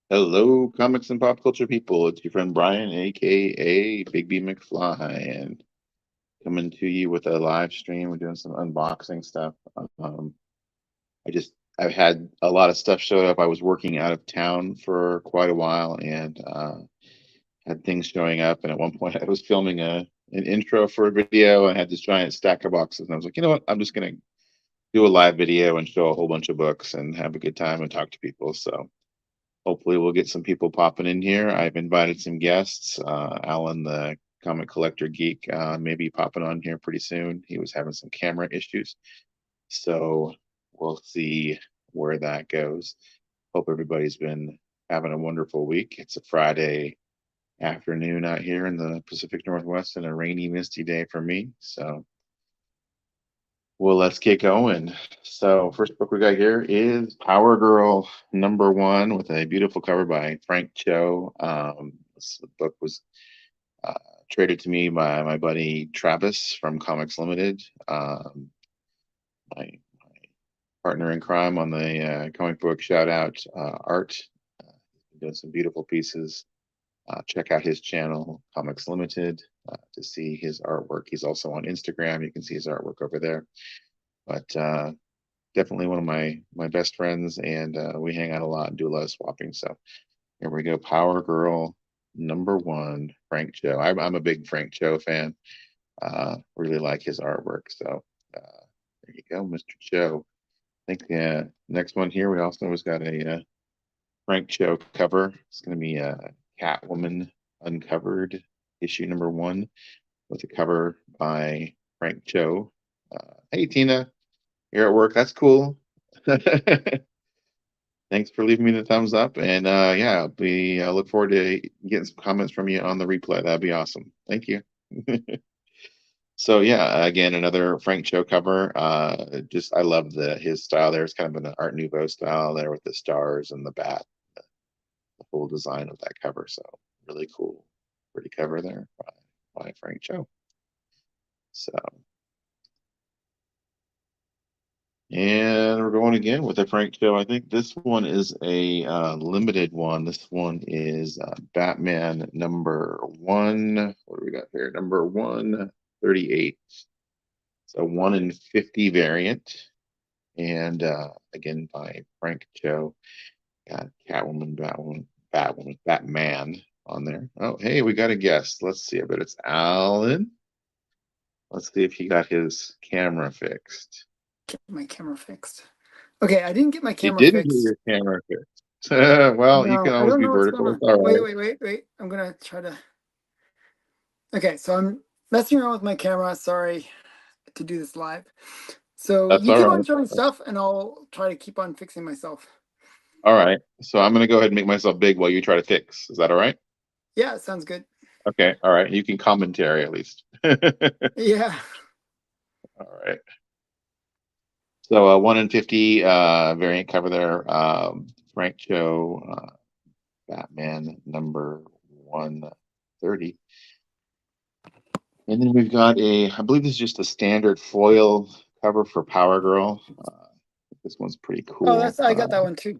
Hello, comics and pop culture people. It's your friend Brian, aka Bigby Mcfly, and coming to you with a live stream. We're doing some unboxing stuff. Um, I just I've had a lot of stuff showed up. I was working out of town for quite a while and had things showing up. And at one point, I was filming an intro for a video and had this giant stack of boxes. And I was like, you know what? I'm just gonna do a live video and show a whole bunch of books and have a good time and talk to people. So hopefully, we'll get some people popping in here. I've invited some guests. Alan, the comic collector geek, may be popping on here pretty soon. He was having some camera issues. So we'll see where that goes. Hope everybody's been having a wonderful week. It's a Friday afternoon out here in the Pacific Northwest and a rainy, misty day for me. So, well, let's get going. So, first book we got here is Power Girl #1 with a beautiful cover by Frank Cho. This book was uh, traded to me by my buddy Travis from Comics Limited, my partner in crime on the comic book shout out art. He does some beautiful pieces. Check out his channel, Comics Limited, to see his artwork. He's also on Instagram. You can see his artwork over there. But definitely one of my best friends, and we hang out a lot and do a lot of swapping. So here we go, Power Girl #1, Frank Cho. I'm a big Frank Cho fan. Really like his artwork. So there you go, Mr. Cho. I think the next one here we also always got a Frank Cho cover. It's going to be Catwoman Uncovered issue #1 with a cover by Frank Cho. Hey Tina, you're at work. That's cool. Thanks for leaving me the thumbs up. And yeah, we look forward to getting some comments from you on the replay. That'd be awesome. Thank you. So yeah, again, another Frank Cho cover. Just I love his style there. It's kind of an Art Nouveau style there with the stars and the bat, the whole design of that cover. So really cool, pretty cover there by Frank Cho. So and we're going again with a Frank Cho. I think this one is a limited one. This one is Batman #1. What do we got here? #138. It's a 1 in 50 variant. And again by Frank Cho. Got Catwoman, Batman on there. Oh, hey, we got a guest. Let's see. I bet it's Alan. Let's see if he got his camera fixed. Get my camera fixed. Okay, I didn't get my You camera didn't get fixed. your camera fixed. Well, you can No, I always don't be know what's going vertical. on. It's all Wait, right. wait, wait, wait. I'm gonna try to. Okay, so I'm messing around with my camera. Sorry to do this live. So That's you all keep on right. showing stuff, and I'll try to keep on fixing myself. All right. So I'm going to go ahead and make myself big while you try to fix. Is that all right? Yeah, sounds good. Okay. All right. You can commentary at least. Yeah. All right. So 1 in 50 variant cover there. Frank Cho, Batman #130. And then we've got I believe this is just a standard foil cover for Power Girl. This one's pretty Oh, cool. I got that one too.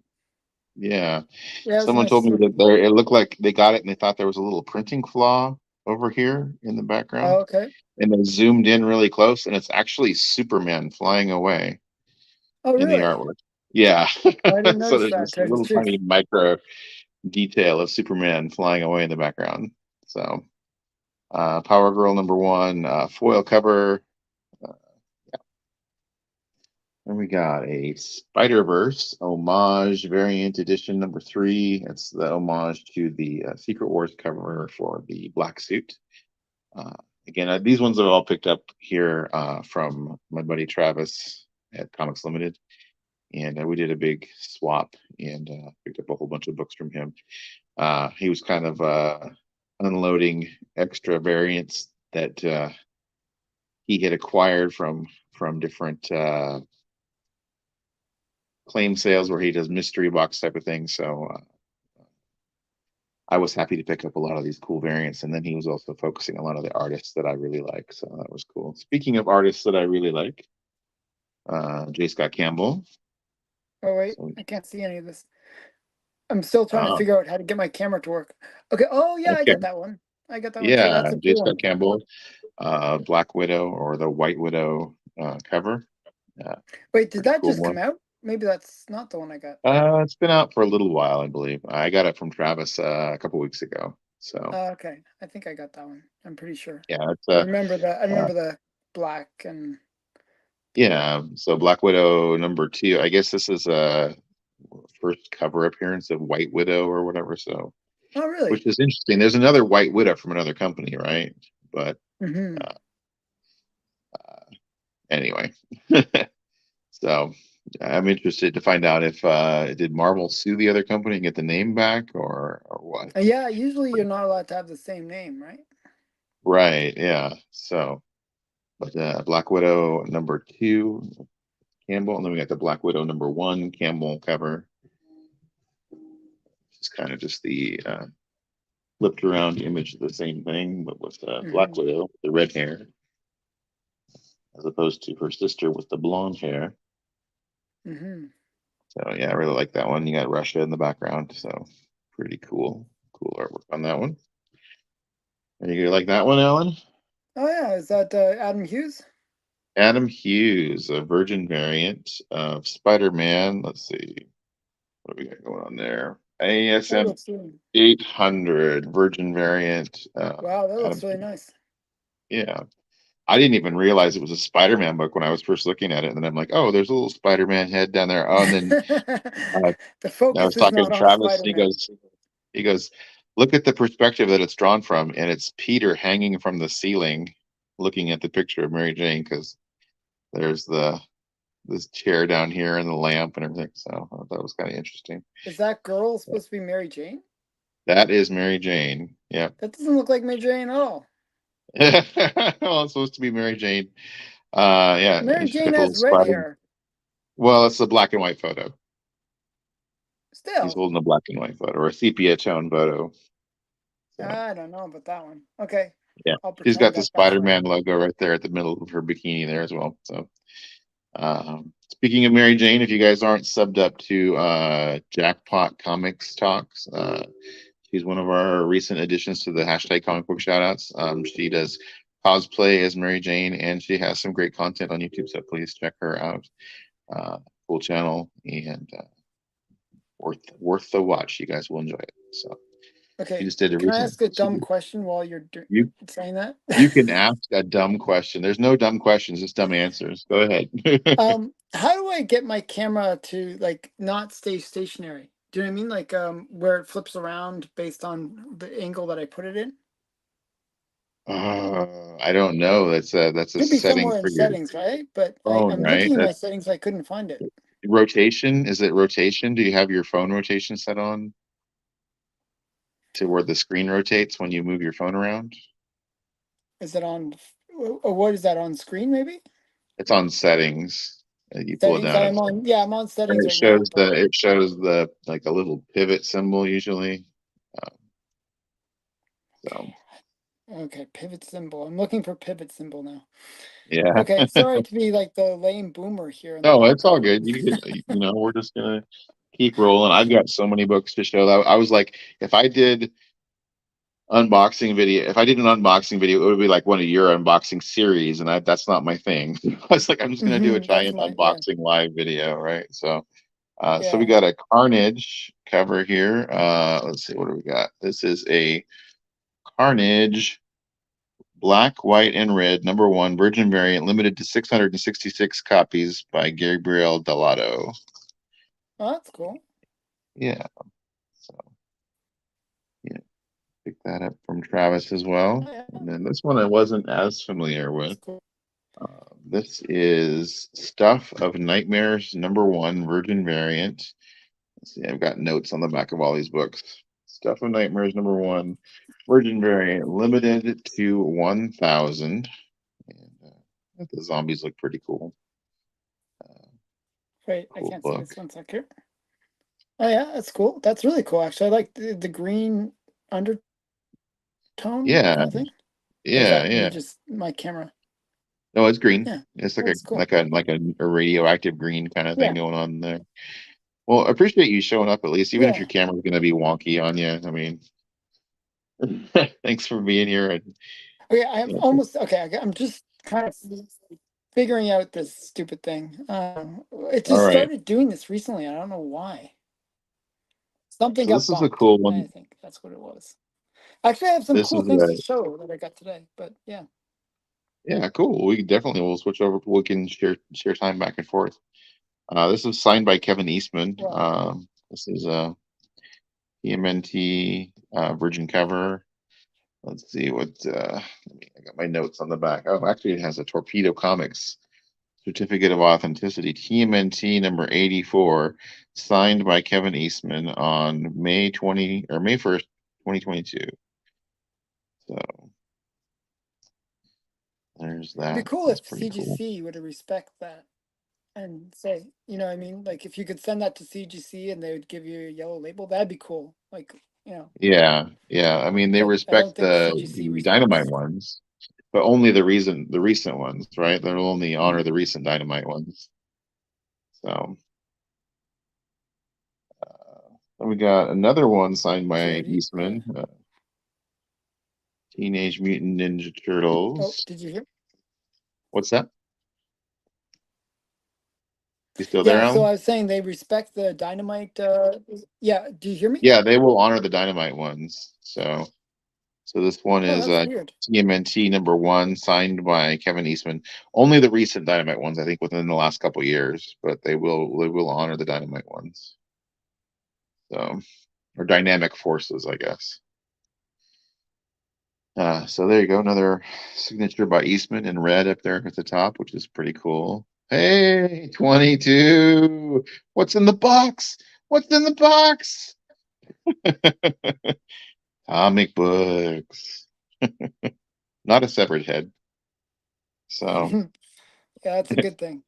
Yeah. Yeah, it's a Someone told nice me that looking. it looked like they got it and they thought there was a little printing flaw over here in the Oh, background. okay. And they zoomed in really close, and it's actually Superman flying away Oh, in the really? artwork. Yeah. Oh, I didn't So notice there's that. this To tell you the little truth. tiny micro detail of Superman flying away in the background. So Power Girl #1, foil cover. Uh, And we got a Spider-Verse homage variant edition #3. It's the homage to the Secret Wars cover for the black suit. Uh, again, these ones are all picked up here from my buddy Travis at Comics Limited. And we did a big swap and picked up a whole bunch of books from him. He was kind of unloading extra variants that he had acquired from different claim sales where he does mystery box type of thing. So I was happy to pick up a lot of these cool variants. And then he was also focusing a lot of the artists that I really like. So that was cool. Speaking of artists that I really like, J. Scott Campbell. Oh, wait, So I can't see any of this. I'm still trying to Um, figure out how to get my camera to work. Okay. Oh yeah, I okay. got that one. I got that one too. Yeah, That's a J. cool Scott one. Campbell, Black Widow or the White Widow cover. Wait, did Pretty that cool just one. come out? Maybe that's not the one I got. It's been out for a little while, I believe. I got it from Travis a couple weeks ago. So Okay, I think I got that one. I'm pretty sure. yeah, it's I remember that. I uh, remember the black and blue. yeah. So Black Widow #2. I guess this is a first cover appearance of White Widow or whatever. So Oh, really? which is interesting. There's another White Widow from another company, right? But Mm-hmm. uh, anyway, so I'm interested to find out if did Marvel sue the other company and get the name back or what? Yeah, usually you're not allowed to have the same name, right? Right, yeah. So, but Black Widow #2, Campbell, and then we got the Black Widow #1, Campbell cover. It's kind of just the flipped around image of the same thing, but with Black Mm-hmm. Widow, the red hair, as opposed to her sister with the blonde hair. Mm-hmm. So yeah, I really like that one. You got Russia in the background, so pretty cool. Cool artwork on that one. Are you gonna like that one, Alan? Oh yeah, is that Adam Hughes? Adam Hughes, a Virgin variant of Spider-Man. Let's see what do we got going on there. That ASM looks really. 800 Virgin variant. Wow, that looks Adam, really nice. yeah. I didn't even realize it was a Spider-Man book when I was first looking at it, and then I'm like, oh, there's a little Spider-Man head down there. Oh, and then uh, The I was focus is talking not to on Travis. Spider-Man. He goes, look at the perspective that it's drawn from, and it's Peter hanging from the ceiling, looking at the picture of Mary Jane, because there's this chair down here and the lamp and everything. So I thought that was kind of interesting. Is that girl supposed to be Mary Jane? That is Mary Jane. Yep. That doesn't look like Mary Jane at all. Well, it's supposed to be Mary Jane. Yeah, Mary she's Jane got the little has red spider. hair. Well, it's a black and white photo. He's Still, holding a black and white photo or a sepia tone photo. So I don't know about that one. Okay, yeah, I'll she's pretend got the that that's right. Spider-Man logo right there at the middle of her bikini there as well. So speaking of Mary Jane, if you guys aren't subbed up to Jackpot Comics Talks, she's one of our recent additions to the hashtag comic book shoutouts. She does cosplay as Mary Jane, and she has some great content on YouTube. So please check her out. Cool channel and worth the watch. You guys will enjoy it. So she Okay, just did a can I recent. ask a dumb question while you're You saying that? you can ask a dumb question. There's no dumb questions, just dumb answers. Go ahead. How do I get my camera to like not stay stationary? Do you know what I mean? Like where it flips around based on the angle that I put it in? I don't know. That's a Could be setting somewhere in for your settings, right? But phone, I'm right? looking in my That's settings, I couldn't find it. rotation. Is it rotation? Do you have your phone rotation set on to where the screen rotates when you move your phone around? Is it on? Or what is that on screen? Maybe It's on settings. You pull it settings. down. I'm on. Yeah, I'm on And settings it right now. shows But the like a little pivot symbol usually. Um, so okay, pivot symbol. I'm looking for pivot symbol now. yeah. Okay, sorry to be like the lame boomer here in the No, it's all podcast. good. We're just gonna keep rolling. I've got so many books to show. I was like, if I did if I did an unboxing video, it would be like one of your unboxing series, and that's not my thing. I was like, I'm just gonna do a That's giant my yeah unboxing live video, right? So we yeah. got a Carnage cover here. Let's see, what do we got? This is a Carnage black, white, and red #1 Virgin variant, limited to 666 copies by Gabriel Delato. Oh, that's cool. Yeah, so yeah, pick that up from Travis as well. Oh, yeah, And then this one I wasn't as familiar that's with. cool. This is Stuff of Nightmares #1 Virgin variant. Let's see, I've got notes on the back of all these books. Stuff of Nightmares #1 Virgin variant, limited to 1,000. And the zombies look pretty cool. Wait, I Cool can't see book. this one sec here. Oh yeah, that's cool. That's really cool. Actually, I like the green undertone Yeah, kind of thing. Or is yeah, that me yeah. just my camera? No, it's green. Yeah, It's that's cool. like a radioactive green kind of thing Yeah. going on there. Well, I appreciate you showing up at least, even if Yeah. your camera's gonna be wonky on you. I mean, thanks for being here. And Okay, I'm yeah, almost okay. I'm just kind of figuring out this stupid thing. It all just right. started doing this recently. I don't know why. Something So got this is a bumped. cool I one. think that's what it was. Actually, I have some This cool is things a to show that I got today. But yeah, Yeah, cool. We definitely will switch over. We can share time back and forth. This is signed by Kevin Eastman. well, This is a TMNT Virgin cover. Let's see what I got my notes on the back. Oh, actually, it has a Torpedo Comics certificate of authenticity, TMNT number 84, signed by Kevin Eastman on May 1st, 2022. So there's it'd be that. cool That's if pretty cool. CGC would respect that and say, you know what I mean? Like if you could send that to CGC and they would give you a yellow label, that'd be cool. Like, you know, Yeah, yeah. I mean, they but I respect don't think CGC the Dynamite respects. ones, but only the recent ones, right? They'll only honor the recent Dynamite ones. So then we got another one signed by Charity. Eastman, Teenage Mutant Ninja Oh, Turtles. did you hear? What's that? You still there, Yeah, so Alan? I was saying they respect the dynamite. Yeah, do you hear me? Yeah, they will honor the Dynamite ones. So this one Oh, is that's weird. TMNT number 1, signed by Kevin Eastman. Only the recent Dynamite ones, I think, within the last couple years, but they will honor the Dynamite ones. So, or Dynamic Forces, I guess. So there you go, another signature by Eastman in red up there at the top, which is pretty cool. Hey, 22. What's in the box? What's in the box? Comic books. Not a severed head. So Yeah, that's a good thing.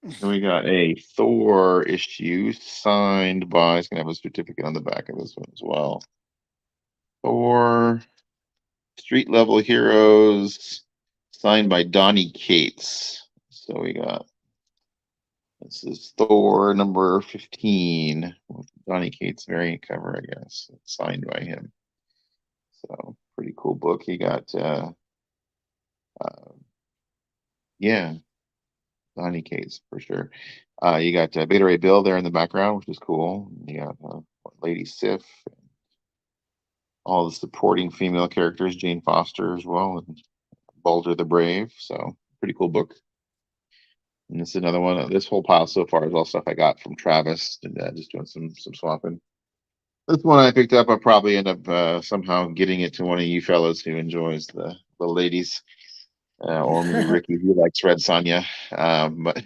then we got a Thor issue signed by, it's gonna have a certificate on the back of this one as well. Thor Street Level Heroes, signed by Donnie Cates. So we got, this is Thor number 15, with Donnie Cates variant cover, I guess. It's signed by him. So pretty cool book. He got uh yeah, Donnie Cates for sure. You got Beta Ray Bill there in the background, which is cool. You got Lady Sif, all the supporting female characters, Jane Foster as well, and Bulger the Brave. So pretty cool book. And this is another one. This whole pile so far is all stuff I got from Travis, and just doing some swapping. This one I picked up. I'll probably end up somehow getting it to one of you fellows who enjoys the ladies, or maybe Ricky who likes Red Sonja. But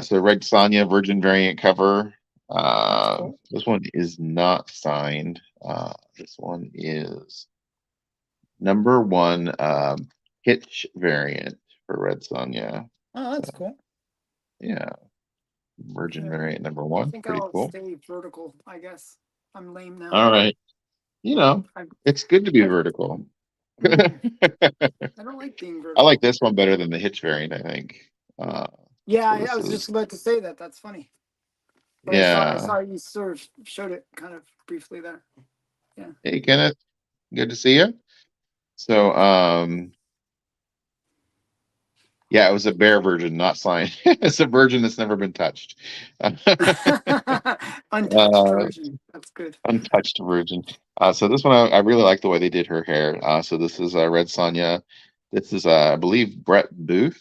so Red Sonja Virgin variant cover. That's cool. This one is not signed. This one is number 1 Hitch variant for Red Sonja. Oh, So that's cool. yeah, Virgin Okay. variant number I 1, think pretty I'll cool. stay vertical, I guess. I'm lame now. All right, I it's good to be I vertical. mm, I I don't like being like vertical. this one better than the Hitch variant, I think. Yeah, So I this was just is, about to say that. That's funny. But I yeah. saw you sort of showed it kind of briefly there. Yeah. Hey, Kenneth, good to see you. So, yeah, it was a bear version, not signed. It's a version that's never been touched. Untouched uh, version. That's good. Untouched version. So this one, I really like the way they did her hair. So this is Red Sonja. This is, I believe, Brett Booth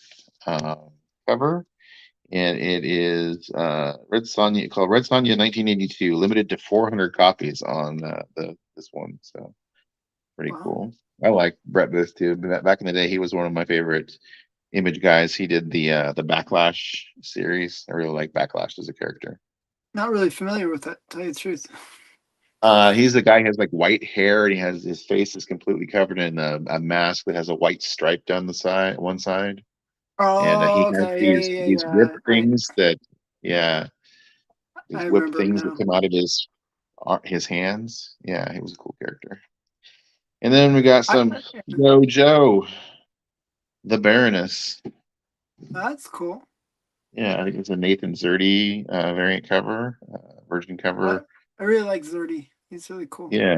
cover. And it is Red Sonja, called Red Sonja 1982, limited to 400 copies on this one. So pretty Wow. cool. I like Brett Booth too. Back in the day, he was one of my favorite Image guys. He did the Backlash series. I really like Backlash as a character. Not really familiar with it, to tell you the truth. He's the guy who has like white hair, and he has his face is completely covered in a mask that has a white stripe down the side, one side, and Oh, he has okay. Yeah, these yeah, these yeah, whip yeah. things that, yeah, I these whip remember him things that now. come out of his hands. Yeah, he was a cool character. And then we got I some Joe, the Baroness. That's cool. Yeah, I think it's a Nathan Zerdy variant cover, version I cover. I really like Zerdy. He's really cool. Yeah.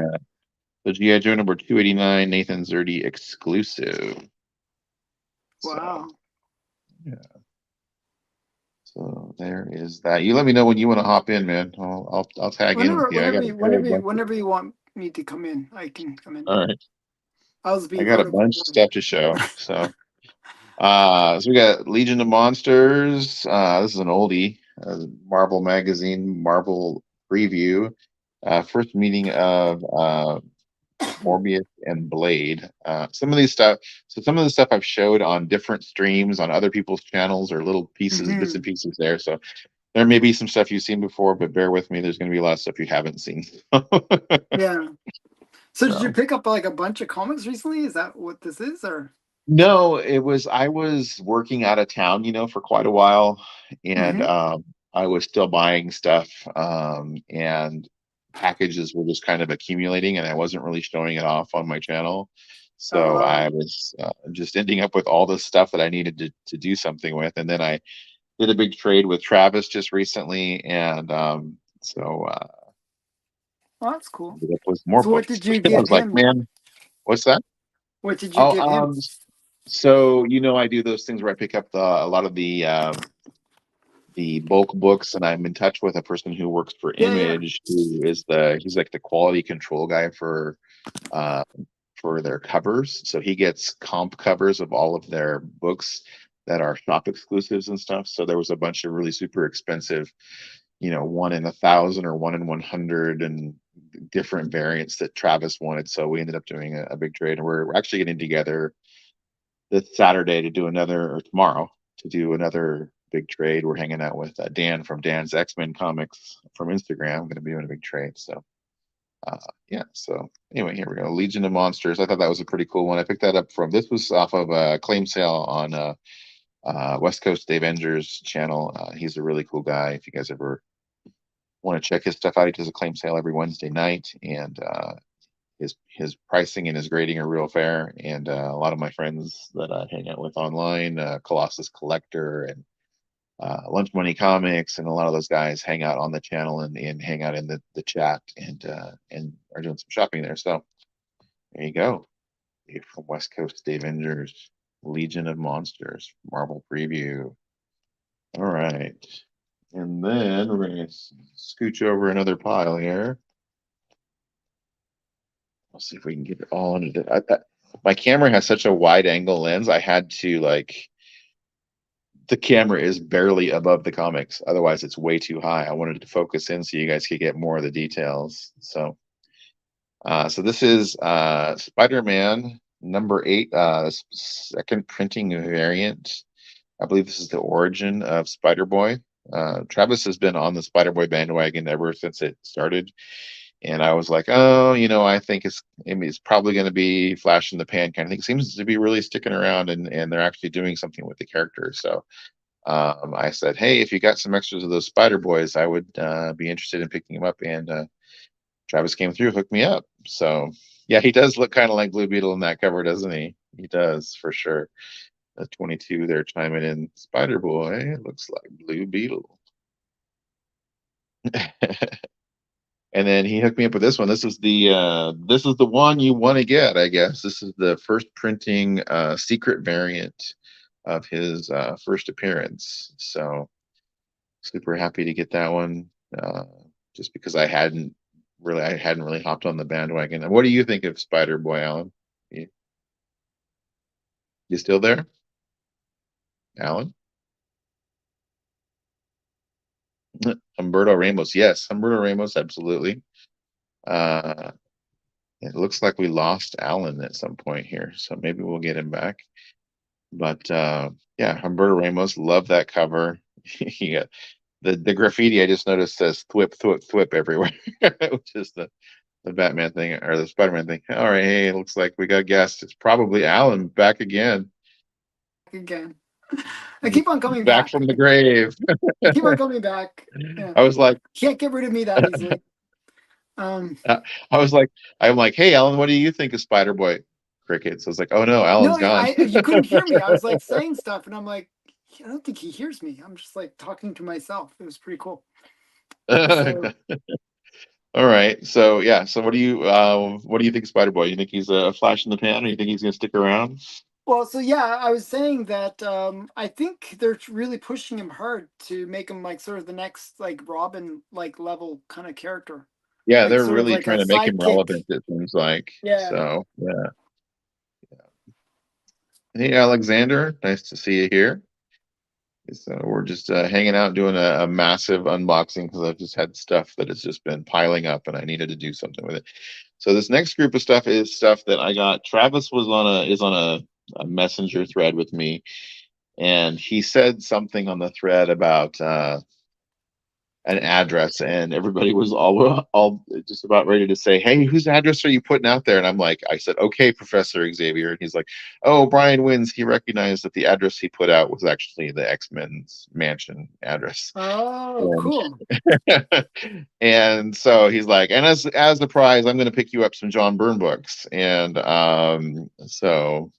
So GI Joe number 289, Nathan Zerdy exclusive. So Wow. yeah. So there is that. You let me know when you want to hop in, man. I'll tag in with Whenever, you. I whenever got a you, whole whenever you, bunch of whenever you want me to come in, I can come in. all right. I'll just I be got a vertical. bunch of stuff to show. So we got Legion of Monsters. This is an oldie. Marvel Magazine, Marvel preview. First meeting of Morbius and Blade. Some of these stuff. So some of the stuff I've showed on different streams on other people's channels or little pieces, bits and Hmm. pieces there. So there may be some stuff you've seen before, but bear with me. There's going to be a lot of stuff you haven't seen. Yeah. So did you So pick up like a bunch of comics recently? Is that what this is, or? no, I was working out of town, for quite a while, and Hmm. I was still buying stuff, and packages were just kind of accumulating, and I wasn't really showing it off on my channel. So I Um. was just ending up with all this stuff that I needed to do something with, and then I did a big trade with Travis just recently, and Well, that's cool. ended up with more So what books. did you I give was like, him? man, what's that? What did you Oh, give him? so I do those things where I pick up a lot of the bulk books, and I'm in touch with a person who works for Yeah, yeah. Image, who is he's like the quality control guy uh for their covers. So he gets comp covers of all of their books that are shop exclusives and stuff. So there was a bunch of really super expensive, one in 1,000 or one in 100 and different variants that Travis wanted. So we ended up doing a big trade, and we're actually getting together this Saturday to do another, or tomorrow to do another big trade. We're hanging out with Dan from Dan's X-Men Comics from Instagram. I'm going to be doing a big trade. So, yeah. So, anyway, here we go. Legion of Monsters. I thought that was a pretty cool one. I picked that up this was off of a claim sale on West Coast Avengers channel. He's a really cool guy. If you guys ever want to check his stuff out, he does a claim sale every Wednesday night, and his pricing and his grading are real fair. And a lot of my friends that I hang out with online, Colossus Collector and Lunch Money Comics, and a lot of those guys hang out on the channel and hang out in the chat and are doing some shopping there. So there you go. You're from West Coast Avengers, Legion of Monsters, Marvel preview. All right. And then we're going to scooch over another pile here. Let's see if we can get it all into my camera has such a wide angle lens. I had to the camera is barely above the comics. Otherwise, it's way too high. I wanted to focus in so you guys could get more of the details. So this is Spider-Man number 8, second printing variant. I believe this is the origin of Spider-Boy. Travis has been on the Spider-Boy bandwagon ever since it started. And I was like, oh, I think it's probably going to be flash in the pan kind of thing. It seems to be really sticking around, and they're actually doing something with the character. So I said, hey, if you got some extras of those Spider Boys, I would be interested in picking them up. And Travis came through, hooked me up. So yeah, he does look kind of like Blue Beetle in that cover, doesn't he? He does for sure. The 22 there chiming in, Spider Boy looks like Blue Beetle. And then he hooked me up with this one. This is the one you want to get, I guess. This is the first printing secret variant of his first appearance. So super happy to get that one. Just because I hadn't really hopped on the bandwagon. And what do you think of Spider Boy, Alan? You still there, Alan? Humberto Ramos, yes, Humberto Ramos, absolutely. Uh, it looks like we lost Alan at some point here, so maybe we'll get him back. But yeah, Humberto Ramos, love that cover. Yeah, the graffiti I just noticed says "thwip thwip thwip" everywhere, which is the Batman thing or the Spider-Man thing. All right, hey, it looks like we got guests. It's probably Alan back again, Again. I keep on coming back back. from the grave. I keep on coming back. Yeah. I was like, Can't get rid of me that easily. Um, I was like, I'm like, hey, Alan, what do you think of Spider-Boy? Crickets. I was like, oh no, no, Alan's gone. you couldn't hear me. I was like saying stuff, and I'm like, I don't think he hears me. I'm just like talking to myself. It was pretty cool. So, All right. So yeah. So what do you think, Spider Boy? You think he's a flash in the pan, or you think he's gonna stick around? well, so yeah, I was saying that I think they're really pushing him hard to make him like sort of the next like Robin like level kind of character, Yeah, like they're sort of really like a trying to make him sidekick. relevant, it seems like. Yeah. So yeah. Hey, Alexander, nice to see you here. So we're just hanging out doing a massive unboxing because I've just had stuff that has just been piling up and I needed to do something with it. So this next group of stuff is stuff that I got. Travis was on a messenger thread with me, and he said something on the thread about an address, and everybody was all just about ready to say, "Hey, whose address are you putting out there?" And I'm like, I said, "Okay, Professor Xavier." And he's like, "Oh, Brian wins." He recognized that the address he put out was actually the X-Men's mansion address. Oh, And cool. and so he's like, "And as the prize, I'm going to pick you up some John Byrne books." And so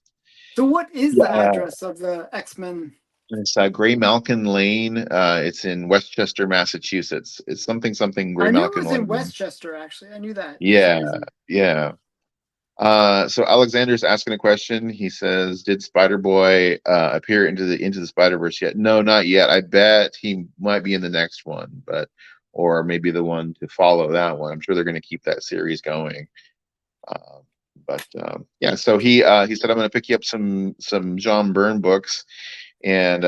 So, what is the yeah, address of the X-Men? it's Gray Malkin Lane. It's in Westchester, Massachusetts. It's something Gray I knew it Malkin was in Lane. Westchester. Actually, I knew that for some Yeah, reason. yeah. So Alexander's asking a question. He says, "Did Spider Boy appear into the Spider Verse yet?" No, not yet. I bet he might be in the next one, but or maybe the one to follow that one. I'm sure they're going to keep that series going. Uh, but yeah, so he said, "I'm going to pick you up some John Byrne books." And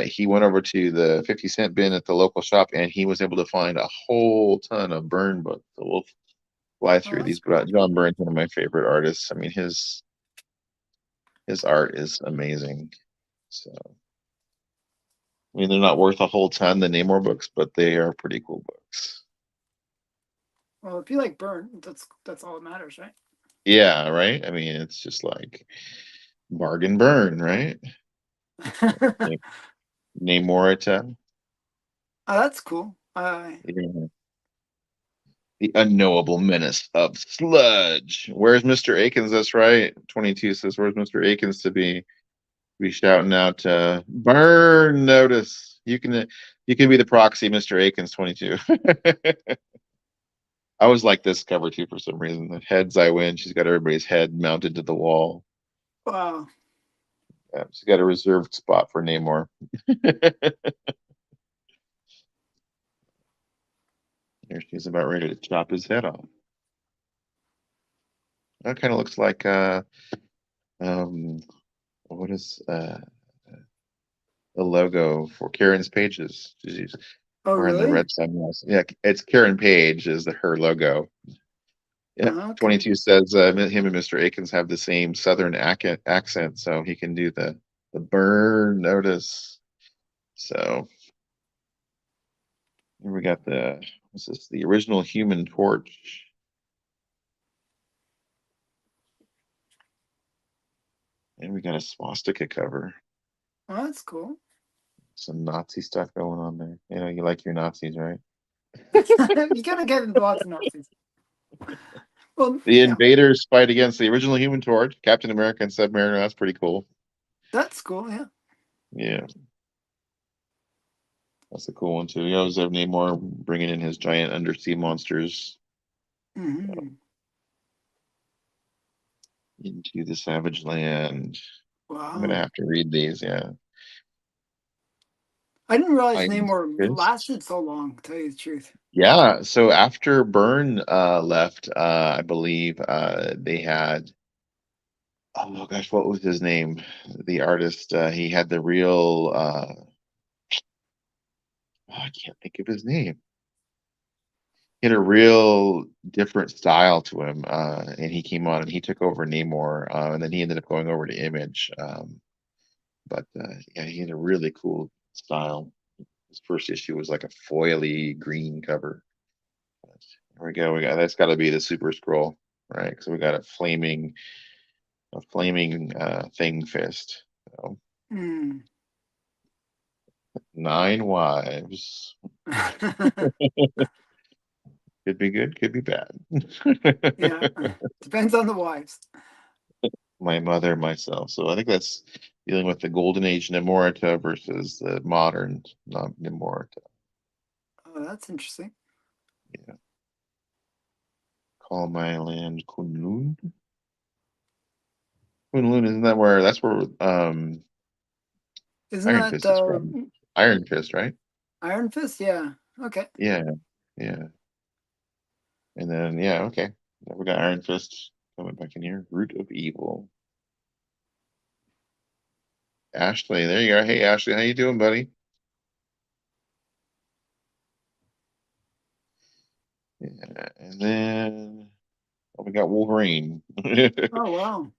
he went over to the 50-cent bin at the local shop, and he was able to find a whole ton of Byrne books. So we'll fly Oh, through that's these. cool. But John Byrne's one of my favorite artists. I mean, his art is amazing. So I mean, they're not worth a whole ton, the Namor books, but they are pretty cool books. Well, if you like Burn, that's all that matters, right? Yeah, right. I mean, it's just like bargain burn, right? Oh, Na- Namorita, that's cool. yeah. The unknowable menace of sludge. Where's Mr. Akins? That's right. 22 says, "Where's Mr. Akins to be shouting out burn notice." You can be the proxy, Mr. Akins 22. I always like this cover too for some reason. The heads I win. She's got everybody's head mounted to the wall. wow. Yeah, she's got a reserved spot for Namor. Here she's about ready to chop his head off. That kind of looks like um what is the logo for Karen's Pages. She's Oh, wearing the really? red sunglasses. Yeah, it's Karen Page is her logo. Yeah, Okay. 22 says him and Mr. Akins have the same Southern accent, so he can do the burn notice. So here we got what's this? The original Human Torch, and we got a swastika cover. Oh, that's cool. Some Nazi stuff going on there. You know, you like your Nazis, right? You gotta get into lots of Nazis. Well, The yeah, invaders fight against the original Human Torch, Captain America, and Submariner. That's pretty cool. that's cool. Yeah. Yeah, that's a cool one too. You always have Namor bringing in his giant undersea monsters Hmm. into the Savage Land. I'm gonna Wow. have to read these. Yeah, I didn't realize Iron Namor Fist. lasted so long. To tell you the truth. Yeah. So after Byrne left, I believe they had. Oh gosh, what was his name? The artist. He had the real. I can't think of his name. He had a real different style to him, and he came on and he took over Namor, and then he ended up going over to Image. But yeah, he had a really cool style. His first issue was like a foily green cover. But here we go. We got that's got to be the Super Scroll, right? So we got a flaming thing fist. So, Hmm. 9 wives. Could be good, could be bad. Yeah. Depends on the wives. My mother, myself. So I think dealing with the golden age Nemorita versus the modern Nemorita. Oh, that's interesting. Yeah. Call my land Kunlun. Kunlun, isn't that where that's where Isn't Iron that Fist is from? Iron Fist, right? Iron Fist? Yeah. Okay. Yeah, yeah. And then yeah, okay. Now we got Iron Fist coming back in here. Root of Evil. Ashley, there you go. Hey Ashley, how you doing, buddy? Yeah, and then we got Wolverine. Oh wow.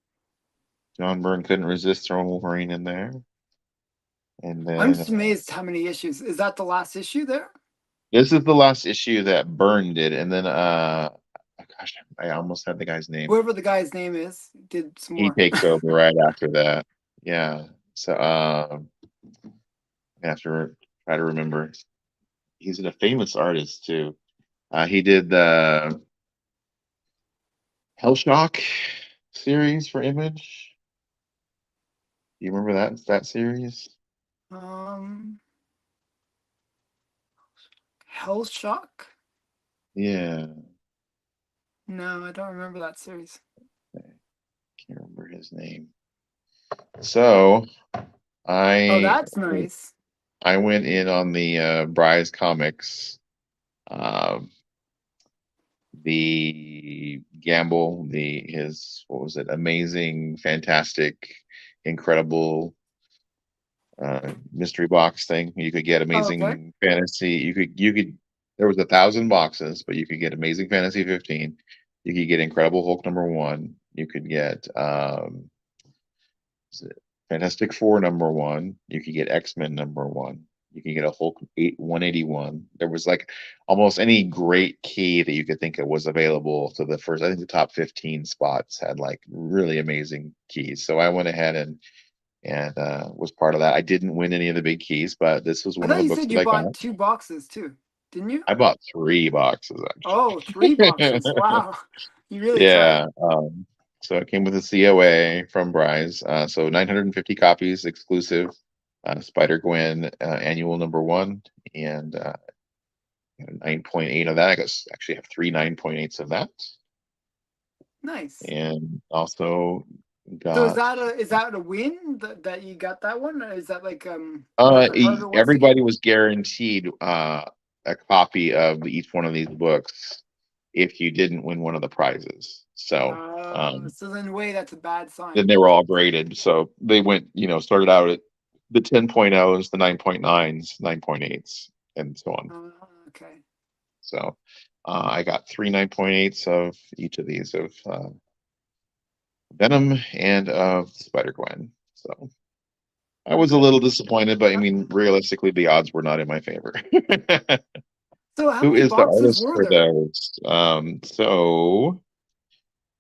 John Byrne couldn't resist throwing Wolverine in there. And I'm then just amazed how many issues. Is that the last issue there? this is the last issue that Byrne did, and then gosh, I almost had the guy's name. Whoever the guy's name is did some He more. takes over right after that. Yeah. So I have to try to remember. He's a famous artist too. He did the Hellshock series for Image. Do you remember that series? Um, Hellshock? Yeah. No, I don't remember that series. I can't remember his name. So Oh, I that's nice. I went in on the Bry's Comics, um, the gamble, the his what was it? Amazing, fantastic, incredible mystery box thing. You could get Oh, okay. Amazing Fantasy. You could. There was 1,000 boxes, but you could get Amazing Fantasy 15. You could get Incredible Hulk #1. You could get Fantastic Four #1. You could get X-Men #1. You can get a Hulk 181. There was like almost any great key that you could think of was available to the first. I think the top 15 spots had like really amazing keys. So I went ahead and was part of that. I didn't win any of the big keys, but this was I one of thought the you books said that you I bought got. 2 boxes too, didn't you? I bought 3 boxes Oh, actually. 3 boxes. Wow. You really tried. Yeah. So it came with a COA from Bryce. So 950 copies exclusive. Spider Gwen annual #1 and 9.8 of that. I guess actually have three 9.8s of that, Nice. and also So is got that a win that you got that one? Or is that like one of the harder ones to get? everybody was guaranteed a copy of each one of these books if you didn't win one of the prizes. So So in a way that's a bad then sign. they were all graded. So they went, started out at the 10.0s, the 9.9s, 9.8s, and so on. Okay. So I got three 9.8s of each of these of Venom and of Spider Gwen. So I was a Okay. little disappointed, but I mean, realistically, the odds were not in my favor. So how Who many is the boxes artist were for there? those? So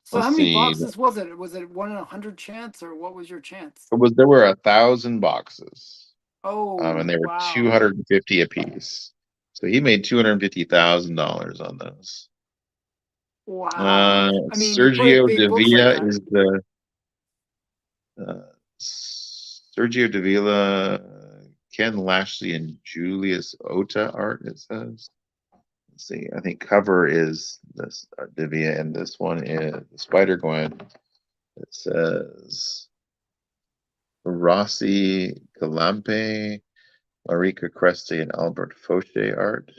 So how let's many see. boxes was it? Was it 1 in 100 chance, or what was your chance? There were 1,000 boxes, and Oh, they were wow. 250 apiece. So he made $250,000 on those. Wow. I mean, you put Sergio big books like Davila that. is the Sergio Davila, Ken Lashley, and Julius Ota art. It says. Let's see. I think cover is this Davia, and this one is Spider Gwen. It says Rossi Galampe, Marika Cresti, and Albert Fauché art.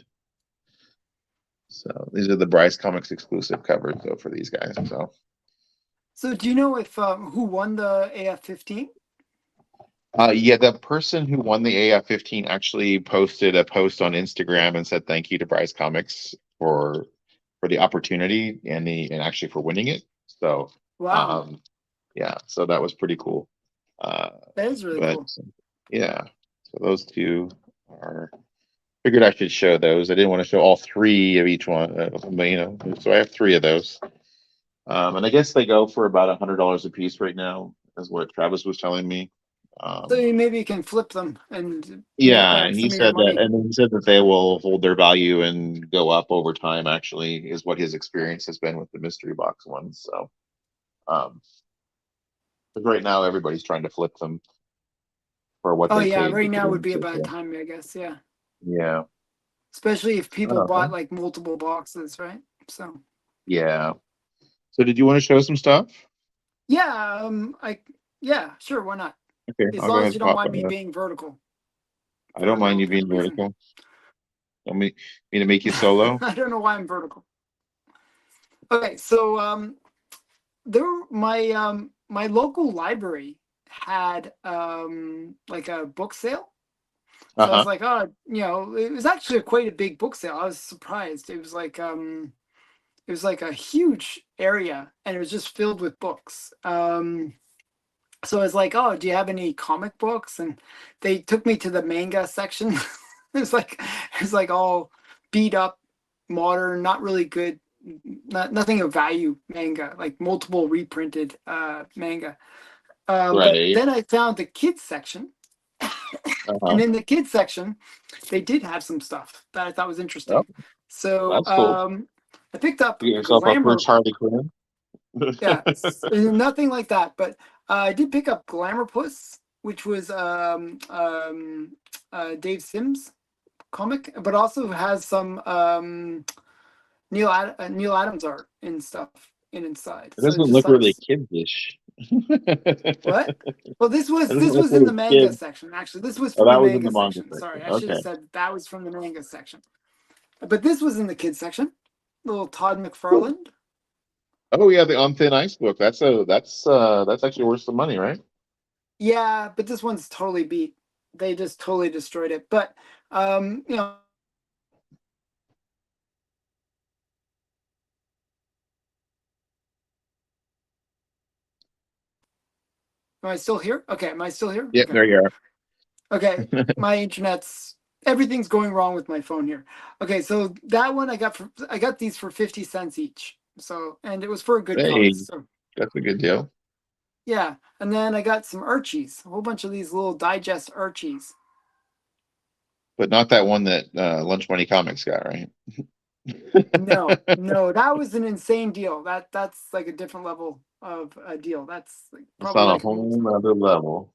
So these are the Bryce Comics exclusive covers, though, for these guys. So So do you know if who won the AF-15? yeah, the person who won the AF-15 actually posted a post on Instagram and said thank you to Bryce Comics for the opportunity and actually for winning it. So Wow. um, yeah, so that was pretty cool. That is really But cool. yeah, so those two are figured I should show those. I didn't want to show all three of each one, but so I have three of those. And I guess they go for about $100 a piece right now, is what Travis was telling me. So Um, maybe you can flip them and make yeah, back he some of your said that, money. and he said that they will hold their value and go up over time. Actually, is what his experience has been with the mystery box ones. So, 'cause right now everybody's trying to flip them. for what Oh they yeah, paid to right get now would be a into bad it. time, I guess. Yeah, Yeah. especially if people Uh, bought like multiple boxes, right? So yeah. So did you want to show some stuff? yeah, yeah, sure, why not? Okay, As I'll go long ahead as you and don't pop mind me on. being vertical I for don't no mind you apparent being reason. vertical. Don't me to make you solo. I don't know why I'm vertical. Okay, so there my local library had like a book sale. So I was Uh-huh. like, oh, it was actually quite a big book sale. I was surprised. It was like a huge area and it was just filled with books. So I was like, oh, do you have any comic books? And they took me to the manga section. It's like all beat up, modern, not really good, nothing of value manga, like multiple reprinted manga. But Right. then I found the kids section, Uh-huh. and in the kids section, they did have some stuff that I thought was Oh, interesting. So that's cool. I picked up You get yourself a Glamour. first Harley Quinn. Yeah, nothing like that. But I did pick up Glamour Puss, which was Dave Sims comic, but also has some Neil Adams art and stuff inside. It So doesn't just look thought it really was kiddish. what? Well, this It was doesn't this look was in the really manga kid. section. Actually, this was Oh, from the that was in the manga manga section. Sorry, section. I should have Okay. said that was from the manga section. But this was in the kids section. Little Todd Cool. McFarlane. Oh yeah, the On Thin Ice book. That's actually worth some money, right? Yeah, but this one's totally beat. They just totally destroyed it. But um, you know, am I still here? Okay, am I still here? Yep, Okay. there you Okay. are. My internet's everything's going wrong with my phone here. Okay, so that one I got these for 50 cents each. So and it was for a good Hey, cause. So that's a good deal. yeah. And then I got some Archies, a whole bunch of these little digest Archies. But not that one that Lunch Money Comics got, right? No, no, that was an insane deal. That's like a different level of a deal. That's like It's probably on a like whole other level.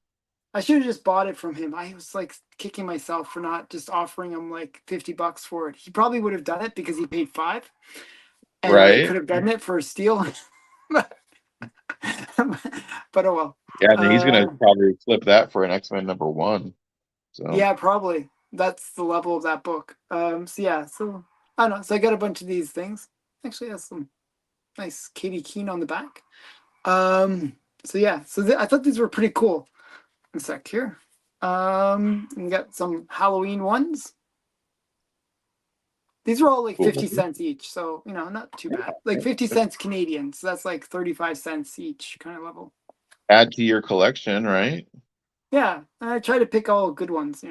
I should have just bought it from him. I was like kicking myself for not just offering him like $50 for it. He probably would have done it because he paid five, and I Right? could have done it for a steal. but oh well. Yeah, and then he's gonna Uh, probably flip that for an X-Men #1. So yeah, probably. That's the level of that book. So yeah, so I don't know. So I got a bunch of these things. Actually, has some nice Katie Keene on the back. So yeah, so I thought these were pretty cool. One sec here. We got some Halloween ones. These were all like cool. 50 cents each, so not too bad. Like 50 cents Canadian, so that's like 35 cents each kind of level. Add to your collection, right? Yeah, I try to pick all good ones.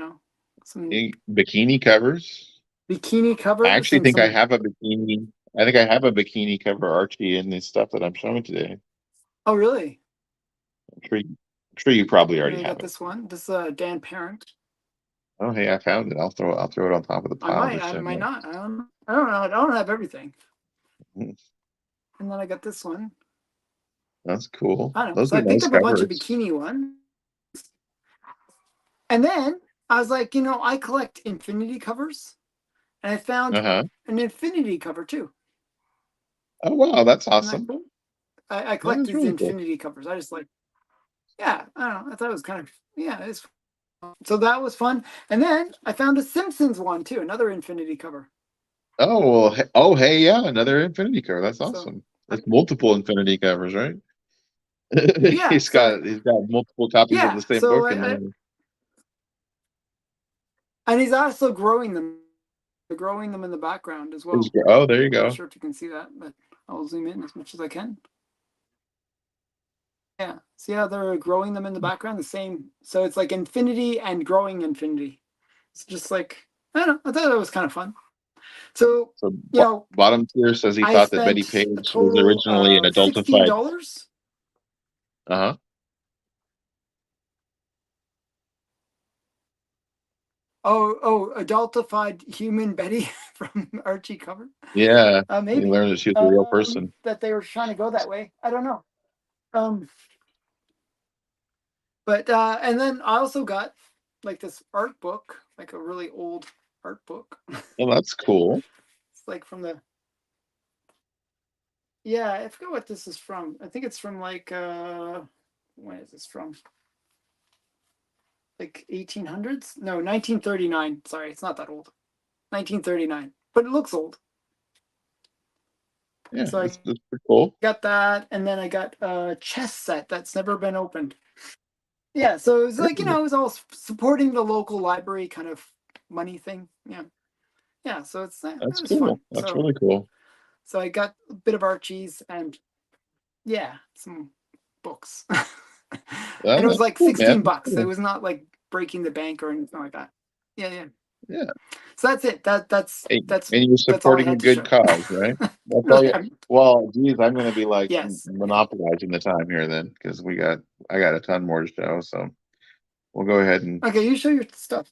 Some Bikini covers. bikini I covers actually and think I some. have a bikini. I think I have a bikini cover Archie in this stuff that I'm showing today. Oh, really? I'm sure you probably And already I have got it. this one. This Dan Parent. Oh, hey, I found it. I'll throw it on top of the I pile might, to I show might you. not. I don't know. I don't have everything. Mm, And then I got this one. that's cool. I don't know. Those So are I picked nice up a bunch of covers. bikini ones. And then I was like, I collect infinity covers. And I found Uh-huh. an infinity cover too. Oh wow, that's Isn't that awesome. cool? I That collect is these really cool. infinity covers. I just like, yeah, I don't know. I thought it was kind of, yeah, it's so that was fun. And then I found a Simpsons one too, another infinity cover. Oh well, oh hey, yeah, another Infinity cover. That's So awesome. That's multiple Infinity covers, right? yeah, He's got multiple copies of yeah, the same so book, and and he's also growing them in the background as well. oh, there you I'm not go. sure if you can see that, but I'll zoom in as much as I can. Yeah, see how they're growing them in the background, the same. So it's like infinity and growing infinity. It's just like I don't know. I thought that was kind of fun. So So you know, bottom tier says he I thought that Betty spent a Page was total originally an of sixteen adultified. dollars. Uh-huh. Oh, adultified human Betty from Archie cover. Yeah, he Maybe. learned that she was a real person. That they were trying to go that way. I don't know. Um, but and then I also got like this art book, like a really old art book. Well, that's cool. It's like from the, yeah, I forget what this is from. I think it's from like when is this from? Like 1800s? No, 1939. Sorry, it's not that old. 1939, but it looks old. Yeah, So I that's pretty cool. got that, and then I got a chess set that's never been opened. Yeah, so it was like, it was all supporting the local library kind of money thing. Yeah, yeah. So it That's was fun. cool. That's really cool. So I got a bit of Archie's and yeah, some books. And Well, it was that's like cool, man. 16 That's bucks. It cool. was not like breaking the bank or anything like that. Yeah, yeah. Yeah. So that's it. And you're That's all I supporting a had to good show. cause, right? That's all Really, you. Well, geez, I'm going to be like yes. monopolizing the time here then, because I got a ton more to show. So we'll go ahead and, Okay, you show your stuff.